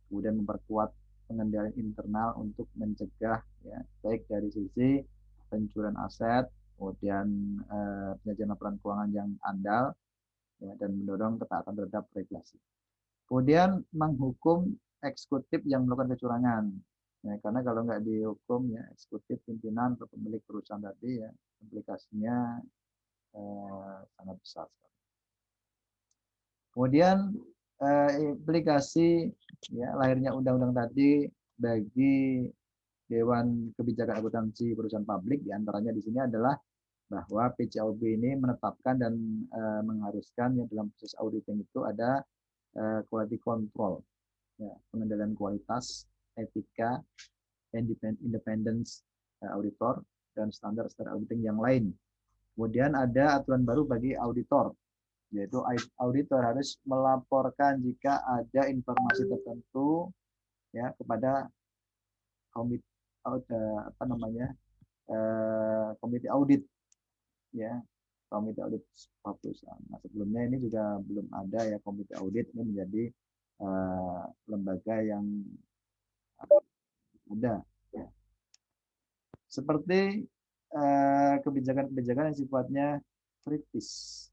kemudian memperkuat pengendalian internal untuk mencegah ya, baik dari sisi pencurian aset, kemudian penyajian laporan keuangan yang andal, ya, dan mendorong ketaatan terhadap regulasi. Kemudian menghukum eksekutif yang melakukan kecurangan. Ya, karena kalau nggak dihukum ya eksekutif pimpinan atau pemilik perusahaan tadi ya implikasinya sangat besar. Kemudian implikasi ya lahirnya undang-undang tadi bagi Dewan Kebijakan Akuntansi Perusahaan Publik diantaranya di sini adalah bahwa PCAOB ini menetapkan dan mengharuskan yang dalam proses auditing itu ada quality control, ya, pengendalian kualitas, etika, independence auditor, dan standar auditing yang lain. Kemudian ada aturan baru bagi auditor, yaitu auditor harus melaporkan jika ada informasi tertentu ya kepada komite apa namanya komite audit ya komite audit perusahaan. Nah, sebelumnya ini juga belum ada ya komite audit ini menjadi lembaga yang ada ya. Seperti kebijakan-kebijakan yang sifatnya kritis,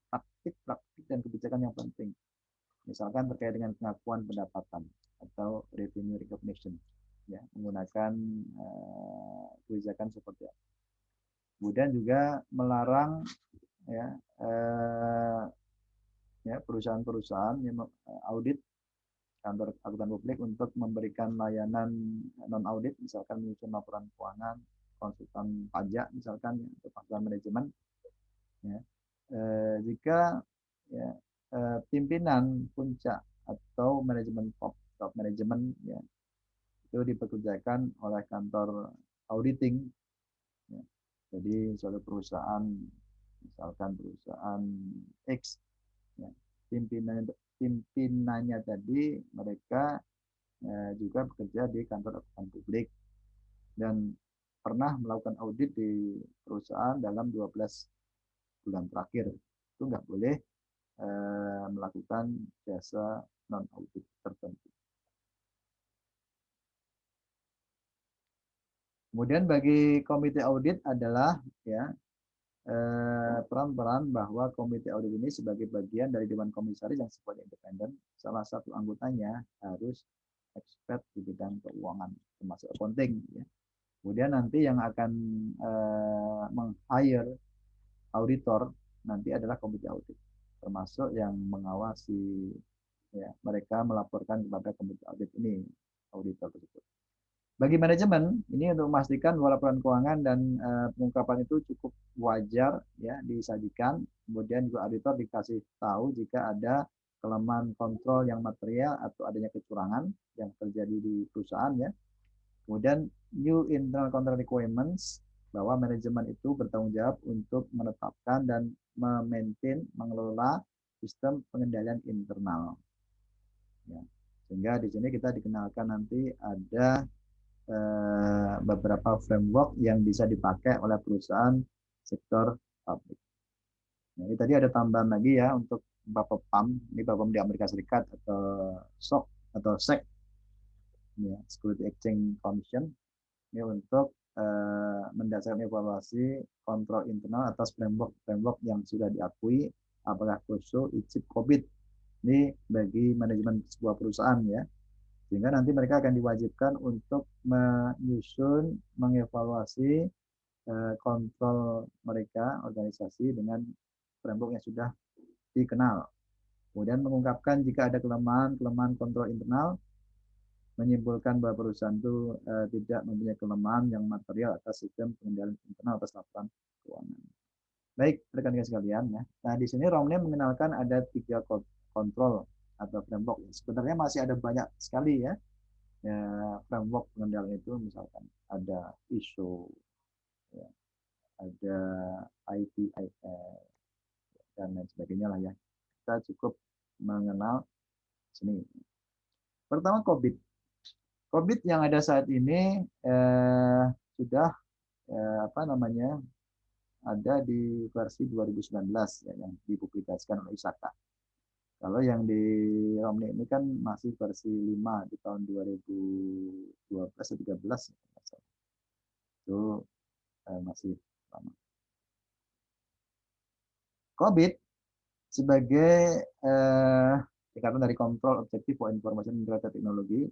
praktik-praktik dan kebijakan yang penting. Misalkan terkait dengan pengakuan pendapatan atau revenue recognition, ya, menggunakan kebijakan seperti apa. Kemudian juga melarang ya, ya perusahaan-perusahaan yang audit kantor akuntan publik untuk memberikan layanan non audit, misalkan menyusun laporan keuangan, konsultan pajak misalkan atau konsultan manajemen. Ya. Jika ya, pimpinan puncak atau manajemen top manajemen ya, itu dipekerjakan oleh kantor auditing. Ya. Jadi suatu perusahaan, misalkan perusahaan X, ya, pimpinannya tadi mereka juga bekerja di kantor akuntan publik dan pernah melakukan audit di perusahaan dalam 12 bulan terakhir. Itu nggak boleh melakukan jasa non audit tertentu. Kemudian bagi komite audit adalah ya peran-peran bahwa komite audit ini sebagai bagian dari dewan komisaris yang sifatnya independen. Salah satu anggotanya harus expert di bidang keuangan termasuk accounting. Ya. Kemudian nanti yang akan meng-hire auditor nanti adalah komite audit, termasuk yang mengawasi ya mereka melaporkan kepada komite audit ini auditor tersebut. Bagi manajemen ini untuk memastikan bahwa laporan keuangan dan pengungkapan itu cukup wajar ya disajikan. Kemudian juga auditor dikasih tahu jika ada kelemahan kontrol yang material atau adanya kecurangan yang terjadi di perusahaan ya. Kemudian new internal control requirements bahwa manajemen itu bertanggung jawab untuk menetapkan dan mengelola sistem pengendalian internal. Ya. Sehingga di sini kita dikenalkan nanti ada beberapa framework yang bisa dipakai oleh perusahaan sektor publik. Nah, ini tadi ada tambahan lagi ya untuk BAPEPAM, ini BAPEPAM di Amerika Serikat atau SOC atau SEC, ya, Security Exchange Commission, ini untuk mendasarkan evaluasi kontrol internal atas framework yang sudah diakui, apakah COSO, ICIP, COVID, ini bagi manajemen sebuah perusahaan ya. Sehingga nanti mereka akan diwajibkan untuk menyusun, mengevaluasi kontrol mereka, organisasi dengan framework yang sudah dikenal. Kemudian mengungkapkan jika ada kelemahan kontrol internal, menyimpulkan bahwa perusahaan itu tidak mempunyai kelemahan yang material atas sistem pengendalian internal atas laporan keuangan. Baik, rekan-rekan sekalian ya. Nah, di sini Romney mengenalkan ada 3 kontrol atau framework. Sebenarnya masih ada banyak sekali ya, framework pengendalian itu, misalkan ada ISO, ya, ada ITIL dan lain sebagainya lah ya. Kita cukup mengenal sini. Pertama COVID. COVID yang ada saat ini sudah apa namanya, ada di versi 2019 ya, yang dipublikasikan oleh ISAKA. Kalau yang di Romni ini kan masih versi 5 di tahun 2012 atau 13 itu masih lama. COVID sebagai ikatan dari kontrol objektif for information integrated teknologi,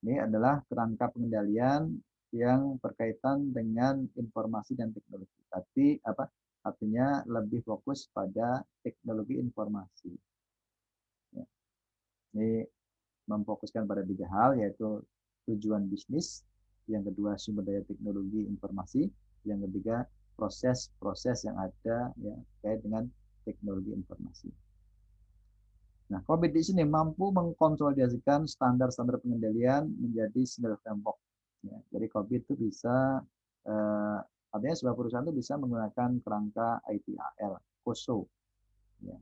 ini adalah kerangka pengendalian yang berkaitan dengan informasi dan teknologi. Tapi apa artinya lebih fokus pada teknologi informasi. Ya. Ini memfokuskan pada 3 hal, yaitu tujuan bisnis, yang kedua sumber daya teknologi informasi, yang ketiga proses-proses yang ada ya terkait dengan teknologi informasi. Nah, COVID di sini mampu mengkonsolidasikan standar-standar pengendalian menjadi single framework. Ya, jadi COVID itu bisa, artinya sebuah perusahaan itu bisa menggunakan kerangka ITIL, COSO, ya,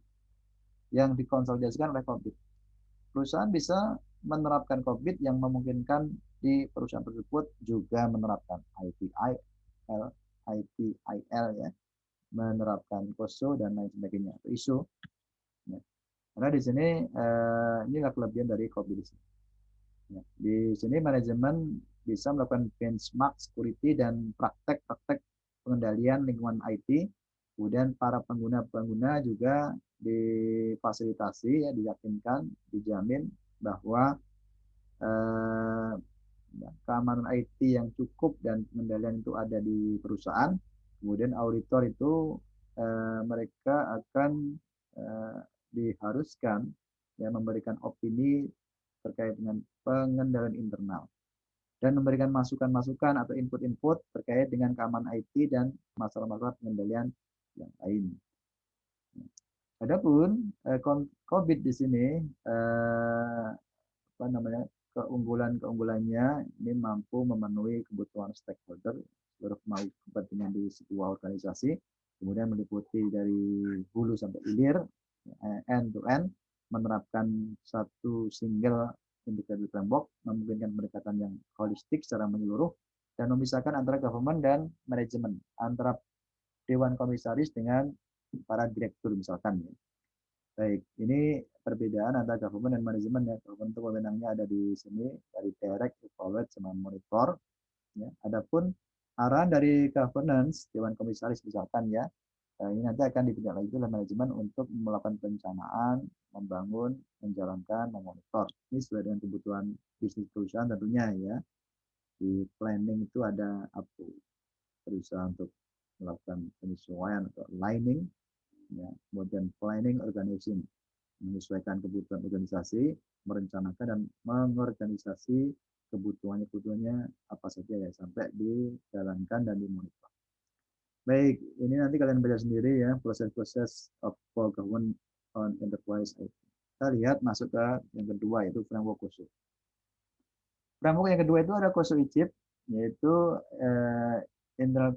yang dikonsolidasikan oleh COVID. Perusahaan bisa menerapkan COVID yang memungkinkan di perusahaan tersebut juga menerapkan ITIL ya, menerapkan COSO dan lain sebagainya, atau ISO. Ya. Karena di sini inilah kelebihan dari COVID di sini. Ya. Di sini manajemen bisa melakukan benchmark security dan praktek-praktek pengendalian lingkungan IT. Kemudian para pengguna-pengguna juga difasilitasi, ya, diyakinkan, dijamin bahwa keamanan IT yang cukup dan pengendalian itu ada di perusahaan. Kemudian auditor itu mereka akan diharuskan ya memberikan opini terkait dengan pengendalian internal dan memberikan masukan-masukan atau input-input terkait dengan keamanan IT dan masalah-masalah pengendalian yang lain. Adapun COVID di sini apa namanya, keunggulannya ini mampu memenuhi kebutuhan stakeholder seluruh kepentingan di sebuah organisasi, kemudian meliputi dari hulu sampai hilir, end to end, menerapkan satu single integrated framework, memungkinkan pendekatan yang holistik secara menyeluruh, dan memisahkan antara government dan manajemen, antara dewan komisaris dengan para direktur misalkan. Baik, ini perbedaan antara government dan manajemen ya. Government itu wewenangnya ada di sini, dari direct, evaluate, sama monitor. Ya. Adapun arahan dari governance, dewan komisaris misalkan ya, ini nanti akan ditindaklanjuti oleh manajemen untuk melakukan perencanaan, membangun, menjalankan, memonitor. Ini sesuai dengan kebutuhan bisnis perusahaan tentunya ya. Di planning itu ada apa? Berusaha untuk melakukan penyesuaian atau aligning, ya. Kemudian planning organization, menyesuaikan kebutuhan organisasi, merencanakan dan mengorganisasi kebutuhannya apa saja ya sampai dijalankan dan dimonitor. Baik, ini nanti kalian baca sendiri ya, proses-proses of government on enterprise IT. Kita lihat masuk ke yang kedua, yaitu framework COSO. Framework yang kedua itu ada COSO ICIP, yaitu internal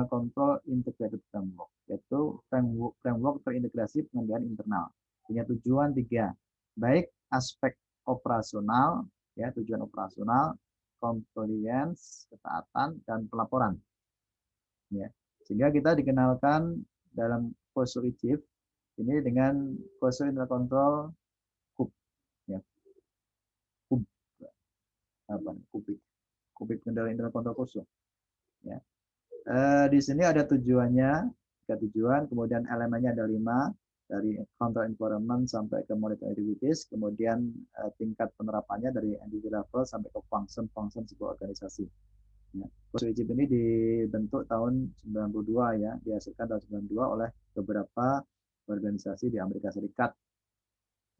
control integrated framework, yaitu framework terintegrasi pengendalian internal. Punya tujuan 3, baik aspek operasional, ya, tujuan operasional, compliance, ketaatan, dan pelaporan. Ya. Sehingga kita dikenalkan dalam COSO ICIP ini dengan COSO internal control KUB, ya. KUB, apa? Kubik pengendalian internal control COSO. Ya. Di sini ada tujuannya, 3 tujuan, kemudian elemennya ada 5, dari control environment sampai ke monitoring activities, kemudian tingkat penerapannya dari entity level sampai ke function sebuah organisasi. Ya. COSO ICIP ini dibentuk tahun 92 ya, dihasilkan tahun 92 oleh beberapa organisasi di Amerika Serikat,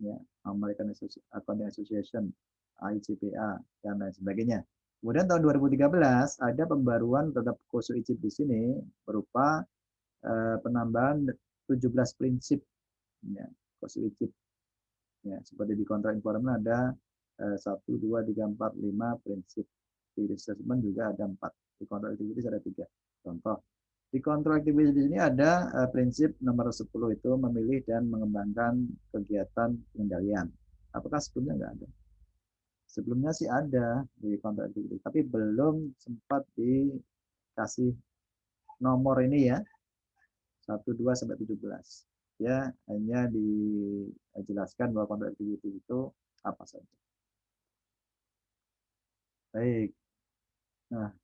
ya, American Accounting Association, ICPA, dan lain sebagainya. Kemudian tahun 2013 ada pembaruan terhadap COSO ICIP di sini berupa penambahan 17 prinsip, ya, COSO ICIP. Ya, seperti di kontrak environment ada 1, 2, 3, 4, 5 prinsip. Di risk assessment juga ada 4. Di kontrak activities ada 3. Contoh, di kontrak activities ini ada prinsip nomor 10 itu memilih dan mengembangkan kegiatan pengendalian. Apakah sebelumnya nggak ada? Sebelumnya sih ada di kontrak activities, tapi belum sempat dikasih nomor ini ya, 1, 2 sampai 17. Ya, hanya dijelaskan bahwa kontrak activity itu apa saja. Baik. Nah,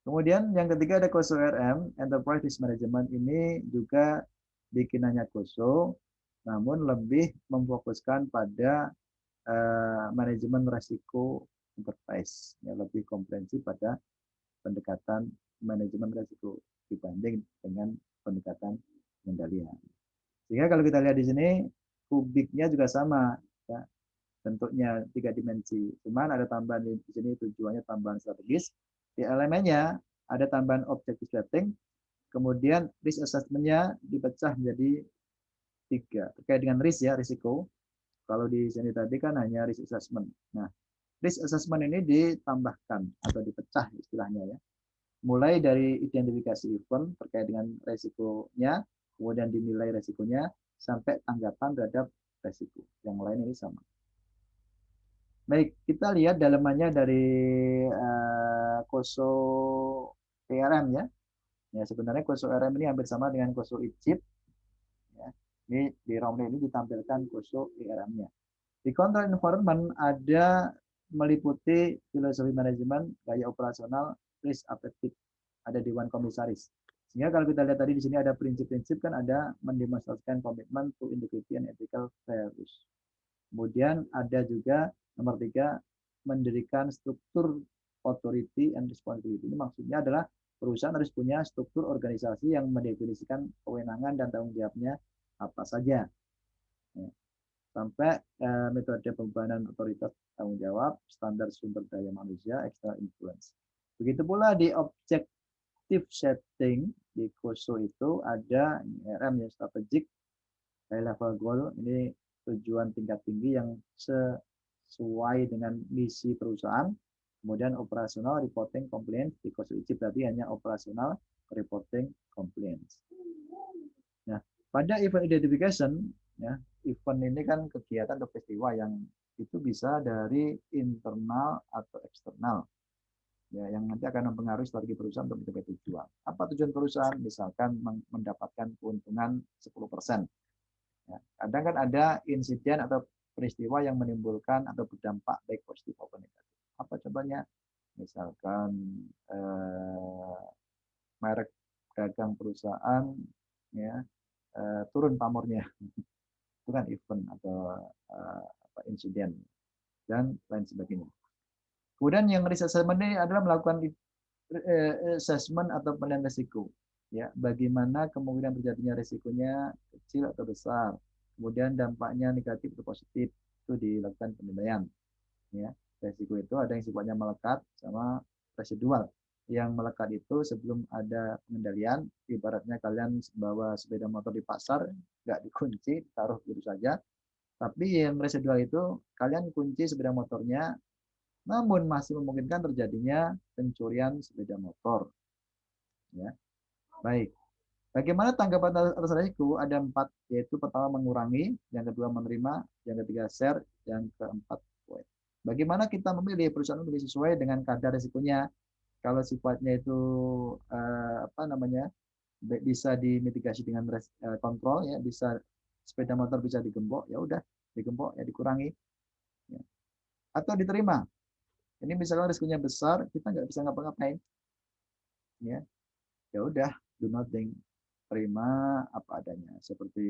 kemudian yang ketiga ada KOSO RM, Enterprise Risk Management ini juga bikinannya KOSO, namun lebih memfokuskan pada manajemen resiko enterprise, ya, lebih komprehensif pada pendekatan manajemen resiko dibanding dengan pendekatan pengendalian. Sehingga kalau kita lihat di sini kubiknya juga sama, ya, bentuknya 3 dimensi. Cuman ada tambahan di sini tujuannya tambahan strategis. Di elemennya ada tambahan objective setting, kemudian risk assessment-nya dipecah menjadi 3 terkait dengan risk ya, risiko. Kalau di sini tadi kan hanya risk assessment. Nah, risk assessment ini ditambahkan atau dipecah istilahnya ya. Mulai dari identifikasi event terkait dengan resikonya, kemudian dinilai resikonya, sampai tanggapan terhadap resiko. Yang lain ini sama. Baik, kita lihat dalamannya dari KOSO TRM ya. Ya, sebenarnya KOSO RM ini hampir sama dengan KOSO ICIP. Ya. Ini di Romley ini ditampilkan KOSO TRM-nya. Di Control Environment ada meliputi filosofi manajemen, gaya operasional, risk appetite, ada Dewan Komisaris. Sehingga kalau kita lihat tadi di sini ada prinsip-prinsip kan ada mendemonstrasikan komitmen to integrity and ethical values. Kemudian ada juga nomor 3 mendirikan struktur authority and responsibility. Ini maksudnya adalah perusahaan harus punya struktur organisasi yang mendefinisikan kewenangan dan tanggung jawabnya apa saja. Ya, sampai metode pembebanan otoritas tanggung jawab, standar sumber daya manusia, external influence. Begitu pula di objective setting di KOSO itu ada RM yang strategik, high level goal, ini tujuan tingkat tinggi yang sesuai dengan misi perusahaan. Kemudian operasional, reporting, compliance. Di KOSO ICIP tadi hanya operasional, reporting, compliance. Nah, pada event identification, ya, event ini kan kegiatan atau peristiwa yang itu bisa dari internal atau eksternal, ya, yang nanti akan mempengaruhi strategi perusahaan untuk mencapai tujuan. Apa tujuan perusahaan? Misalkan mendapatkan keuntungan 10%. Ya, kadang kan ada insiden atau peristiwa yang menimbulkan atau berdampak baik positif maupun negatif. Apa contohnya? Misalkan merek dagang perusahaan ya turun pamornya, itu kan event atau insiden dan lain sebagainya. Kemudian yang risk assessment ini adalah melakukan assessment atau penilaian risiko. Ya, bagaimana kemungkinan terjadinya risikonya kecil atau besar. Kemudian dampaknya negatif atau positif itu dilakukan penilaian. Ya, risiko itu ada yang sifatnya melekat sama residual. Yang melekat itu sebelum ada pengendalian, ibaratnya kalian bawa sepeda motor di pasar, nggak dikunci, taruh gitu saja. Tapi yang residual itu kalian kunci sepeda motornya, namun masih memungkinkan terjadinya pencurian sepeda motor. Ya, baik. Bagaimana tanggapan atas resiko? Ada 4, yaitu pertama mengurangi, yang kedua menerima, yang ketiga share, yang keempat avoid. Bagaimana kita memilih perusahaan memilih sesuai dengan kadar risikonya? Kalau sifatnya itu apa namanya bisa dimitigasi dengan kontrol, ya bisa sepeda motor bisa digembok, ya udah digembok ya dikurangi, ya. Atau diterima. Ini misalnya risikonya besar, kita nggak bisa ngapa-ngapain, ya ya udah do nothing, terima apa adanya seperti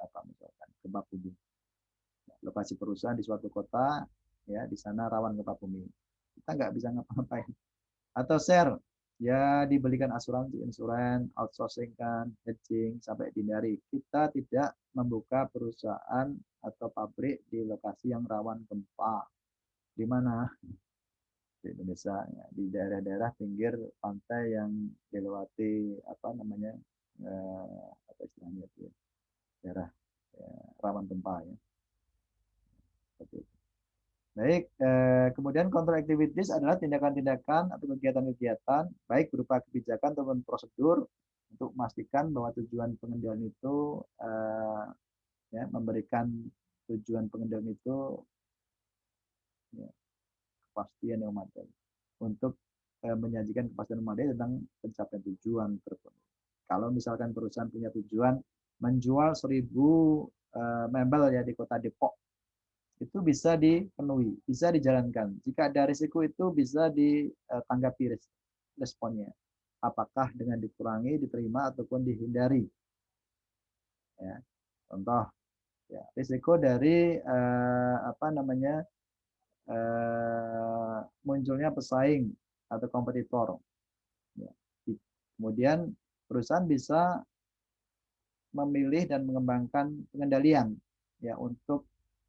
apa misalkan gempa bumi, lokasi perusahaan di suatu kota, ya di sana rawan gempa bumi, kita nggak bisa ngapa-ngapain. Atau share, ya dibelikan asuransi, insuran, outsourcing kan, hedging sampai dihindari. Kita tidak membuka perusahaan atau pabrik di lokasi yang rawan gempa. Di mana? Di Indonesia, ya, di daerah-daerah pinggir pantai yang dilewati apa namanya apa istilahnya itu ya, daerah ya, rawan gempa ya. Baik, kemudian control activities adalah tindakan-tindakan atau kegiatan-kegiatan baik berupa kebijakan ataupun prosedur untuk memastikan bahwa tujuan pengendalian itu ya, memberikan tujuan pengendalian itu ya, kepastian yang memadai untuk menyajikan kepastian yang memadai tentang pencapaian tujuan tertentu. Kalau misalkan perusahaan punya tujuan menjual 1000 mebel ya di kota Depok, itu bisa dipenuhi, bisa dijalankan. Jika ada risiko itu bisa ditanggapi responnya. Apakah dengan dikurangi, diterima ataupun dihindari. Ya. Contoh, ya, risiko dari apa namanya munculnya pesaing atau kompetitor. Ya. Kemudian perusahaan bisa memilih dan mengembangkan pengendalian ya untuk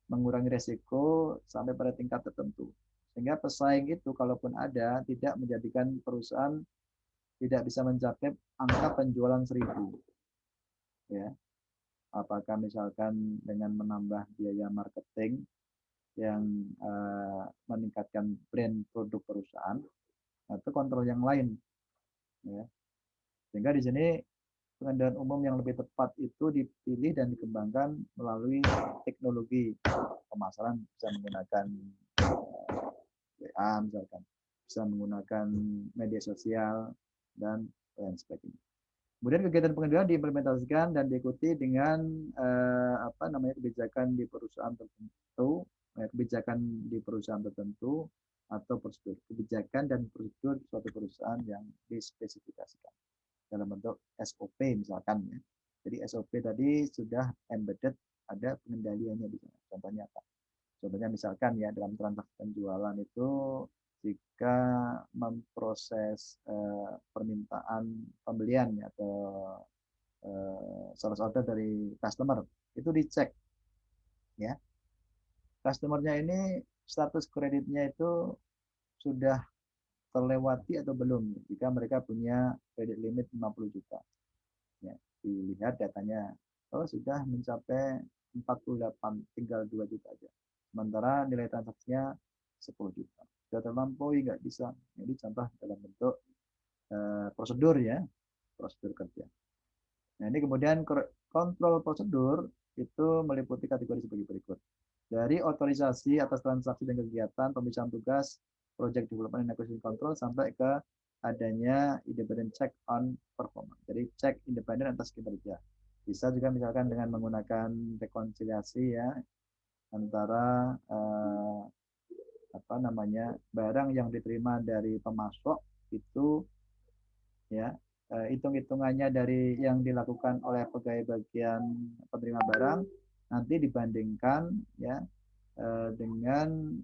mengurangi resiko sampai pada tingkat tertentu. Sehingga pesaing itu kalaupun ada tidak menjadikan perusahaan tidak bisa mencapai angka penjualan 1000. Ya. Apakah misalkan dengan menambah biaya marketing yang meningkatkan brand produk perusahaan atau kontrol yang lain. Ya. Sehingga di sini pengendalian umum yang lebih tepat itu dipilih dan dikembangkan melalui teknologi pemasaran, bisa menggunakan WA misalkan, bisa menggunakan media sosial dan lain sebagainya. Kemudian kegiatan pengendalian diimplementasikan dan diikuti dengan apa namanya kebijakan di perusahaan tertentu, kebijakan di perusahaan tertentu atau prosedur kebijakan dan prosedur suatu perusahaan yang dispesifikasikan dalam bentuk SOP misalkan ya. Jadi SOP tadi sudah embedded, ada pengendaliannya di sana. Contohnya apa? Contohnya misalkan ya dalam transaksi penjualan itu jika memproses permintaan pembelian ya, atau sales order dari customer itu dicek ya. Customernya ini status kreditnya itu sudah terlewati atau belum jika mereka punya kredit limit 50 juta. Ya, dilihat datanya, oh sudah mencapai 48, tinggal 2 juta aja. Sementara nilai transaksinya 10 juta. Sudah terlampaui, nggak bisa. Ini contoh dalam bentuk prosedur ya, prosedur kerja. Nah ini kemudian kontrol prosedur itu meliputi kategori sebagai berikut. Dari otorisasi atas transaksi dan kegiatan, pemisahan tugas, project development and acquisition control, sampai ke adanya independent check on performance. Jadi cek independen atas kinerja. Bisa juga misalkan dengan menggunakan rekonsiliasi ya antara apa namanya barang yang diterima dari pemasok itu ya hitung-hitungannya dari yang dilakukan oleh pegawai bagian penerima barang nanti dibandingkan ya dengan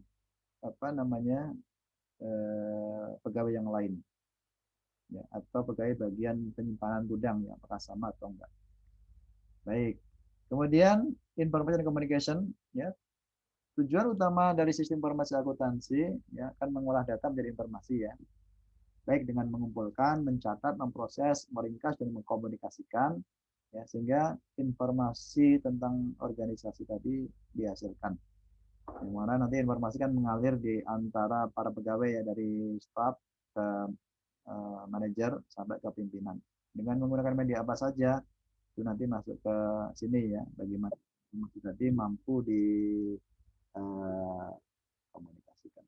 apa namanya pegawai yang lain ya, atau pegawai bagian penyimpanan gudang ya, apakah sama atau enggak. Baik. Kemudian information communication ya. Tujuan utama dari sistem informasi akuntansi ya akan mengolah data menjadi informasi ya. Baik dengan mengumpulkan, mencatat, memproses, meringkas dan mengkomunikasikan ya sehingga informasi tentang organisasi tadi dihasilkan. Yang mana nanti informasi kan mengalir di antara para pegawai ya dari staf ke manajer sampai ke pimpinan. Dengan menggunakan media apa saja itu nanti masuk ke sini ya bagaimana informasi tadi mampu dikomunikasikan.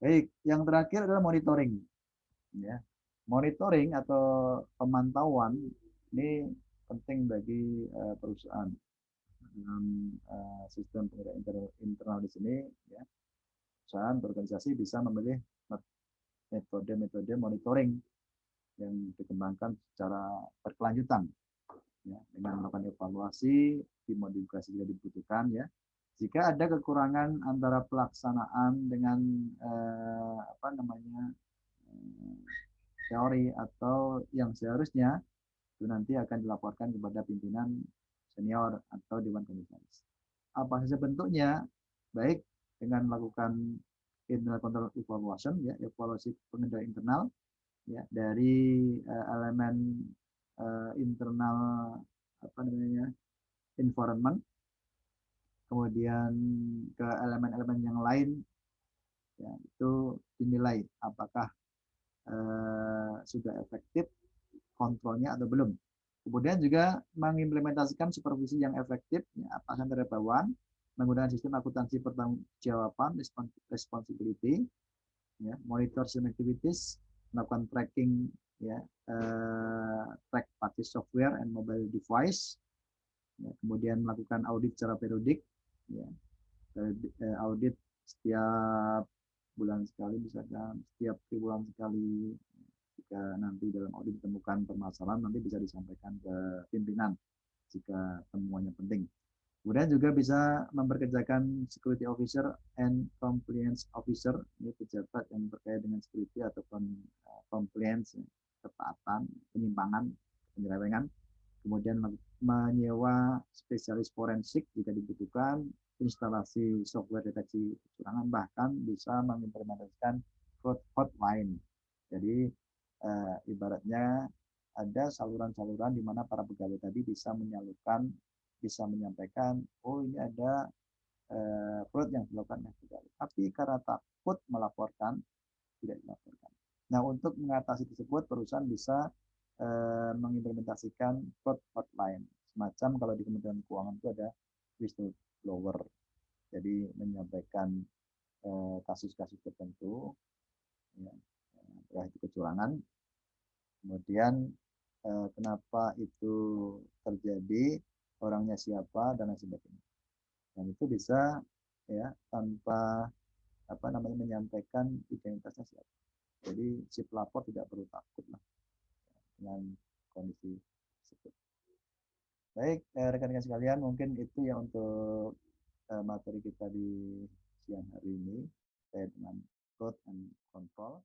Baik, yang terakhir adalah monitoring. Ya, monitoring atau pemantauan ini penting bagi perusahaan dalam sistem penggerak internal di sini. Ya, perusahaan berorganisasi bisa memilih metode-metode monitoring yang dikembangkan secara berkelanjutan ya, dengan melakukan evaluasi, dimodifikasi jika dibutuhkan ya. Jika ada kekurangan antara pelaksanaan dengan apa namanya teori atau yang seharusnya itu nanti akan dilaporkan kepada pimpinan senior atau dewan komisaris. Apa saja bentuknya, baik dengan melakukan internal control evaluation ya, evaluasi pengendalian internal ya dari elemen internal apa namanya environment, kemudian ke elemen-elemen yang lain, ya, itu dinilai apakah sudah efektif kontrolnya atau belum. Kemudian juga mengimplementasikan supervisi yang efektif, ya, atasan terhadap bawahan, menggunakan sistem akuntansi pertanggungjawaban responsibility, ya, monitor system activities, melakukan tracking, ya, track package software and mobile device, ya, kemudian melakukan audit secara periodik, ya, audit setiap bulan sekali, misalkan setiap triwulan sekali. Jika nanti dalam audit ditemukan permasalahan, nanti bisa disampaikan ke pimpinan jika temuannya penting. Kemudian juga bisa memperkerjakan security officer and compliance officer, ini pejabat yang berkait dengan security ataupun compliance, ketaatan, penyimpangan, penyelewengan. Kemudian menyewa spesialis forensik jika dibutuhkan, instalasi software deteksi kecurangan, bahkan bisa mengimplementasikan fraud hotline. Jadi ibaratnya ada saluran-saluran di mana para pegawai tadi bisa menyalurkan, bisa menyampaikan, oh ini ada fraud yang dilakukan oleh pegawai. Tapi karena takut melaporkan, tidak dilaporkan. Nah, untuk mengatasi tersebut, perusahaan bisa mengimplementasikan fraud hotline. Semacam kalau di Kementerian Keuangan itu ada whistleblower. Jadi menyampaikan kasus-kasus tertentu, ya, itu kecurangan. Kemudian kenapa itu terjadi, orangnya siapa, dan lain sebagainya. Dan itu bisa, ya, tanpa menyampaikan identitasnya siapa. Jadi si pelapor tidak perlu takut lah dengan kondisi tersebut. Baik, rekan-rekan sekalian, mungkin itu ya untuk materi kita di siang hari ini terkait dengan fraud and control.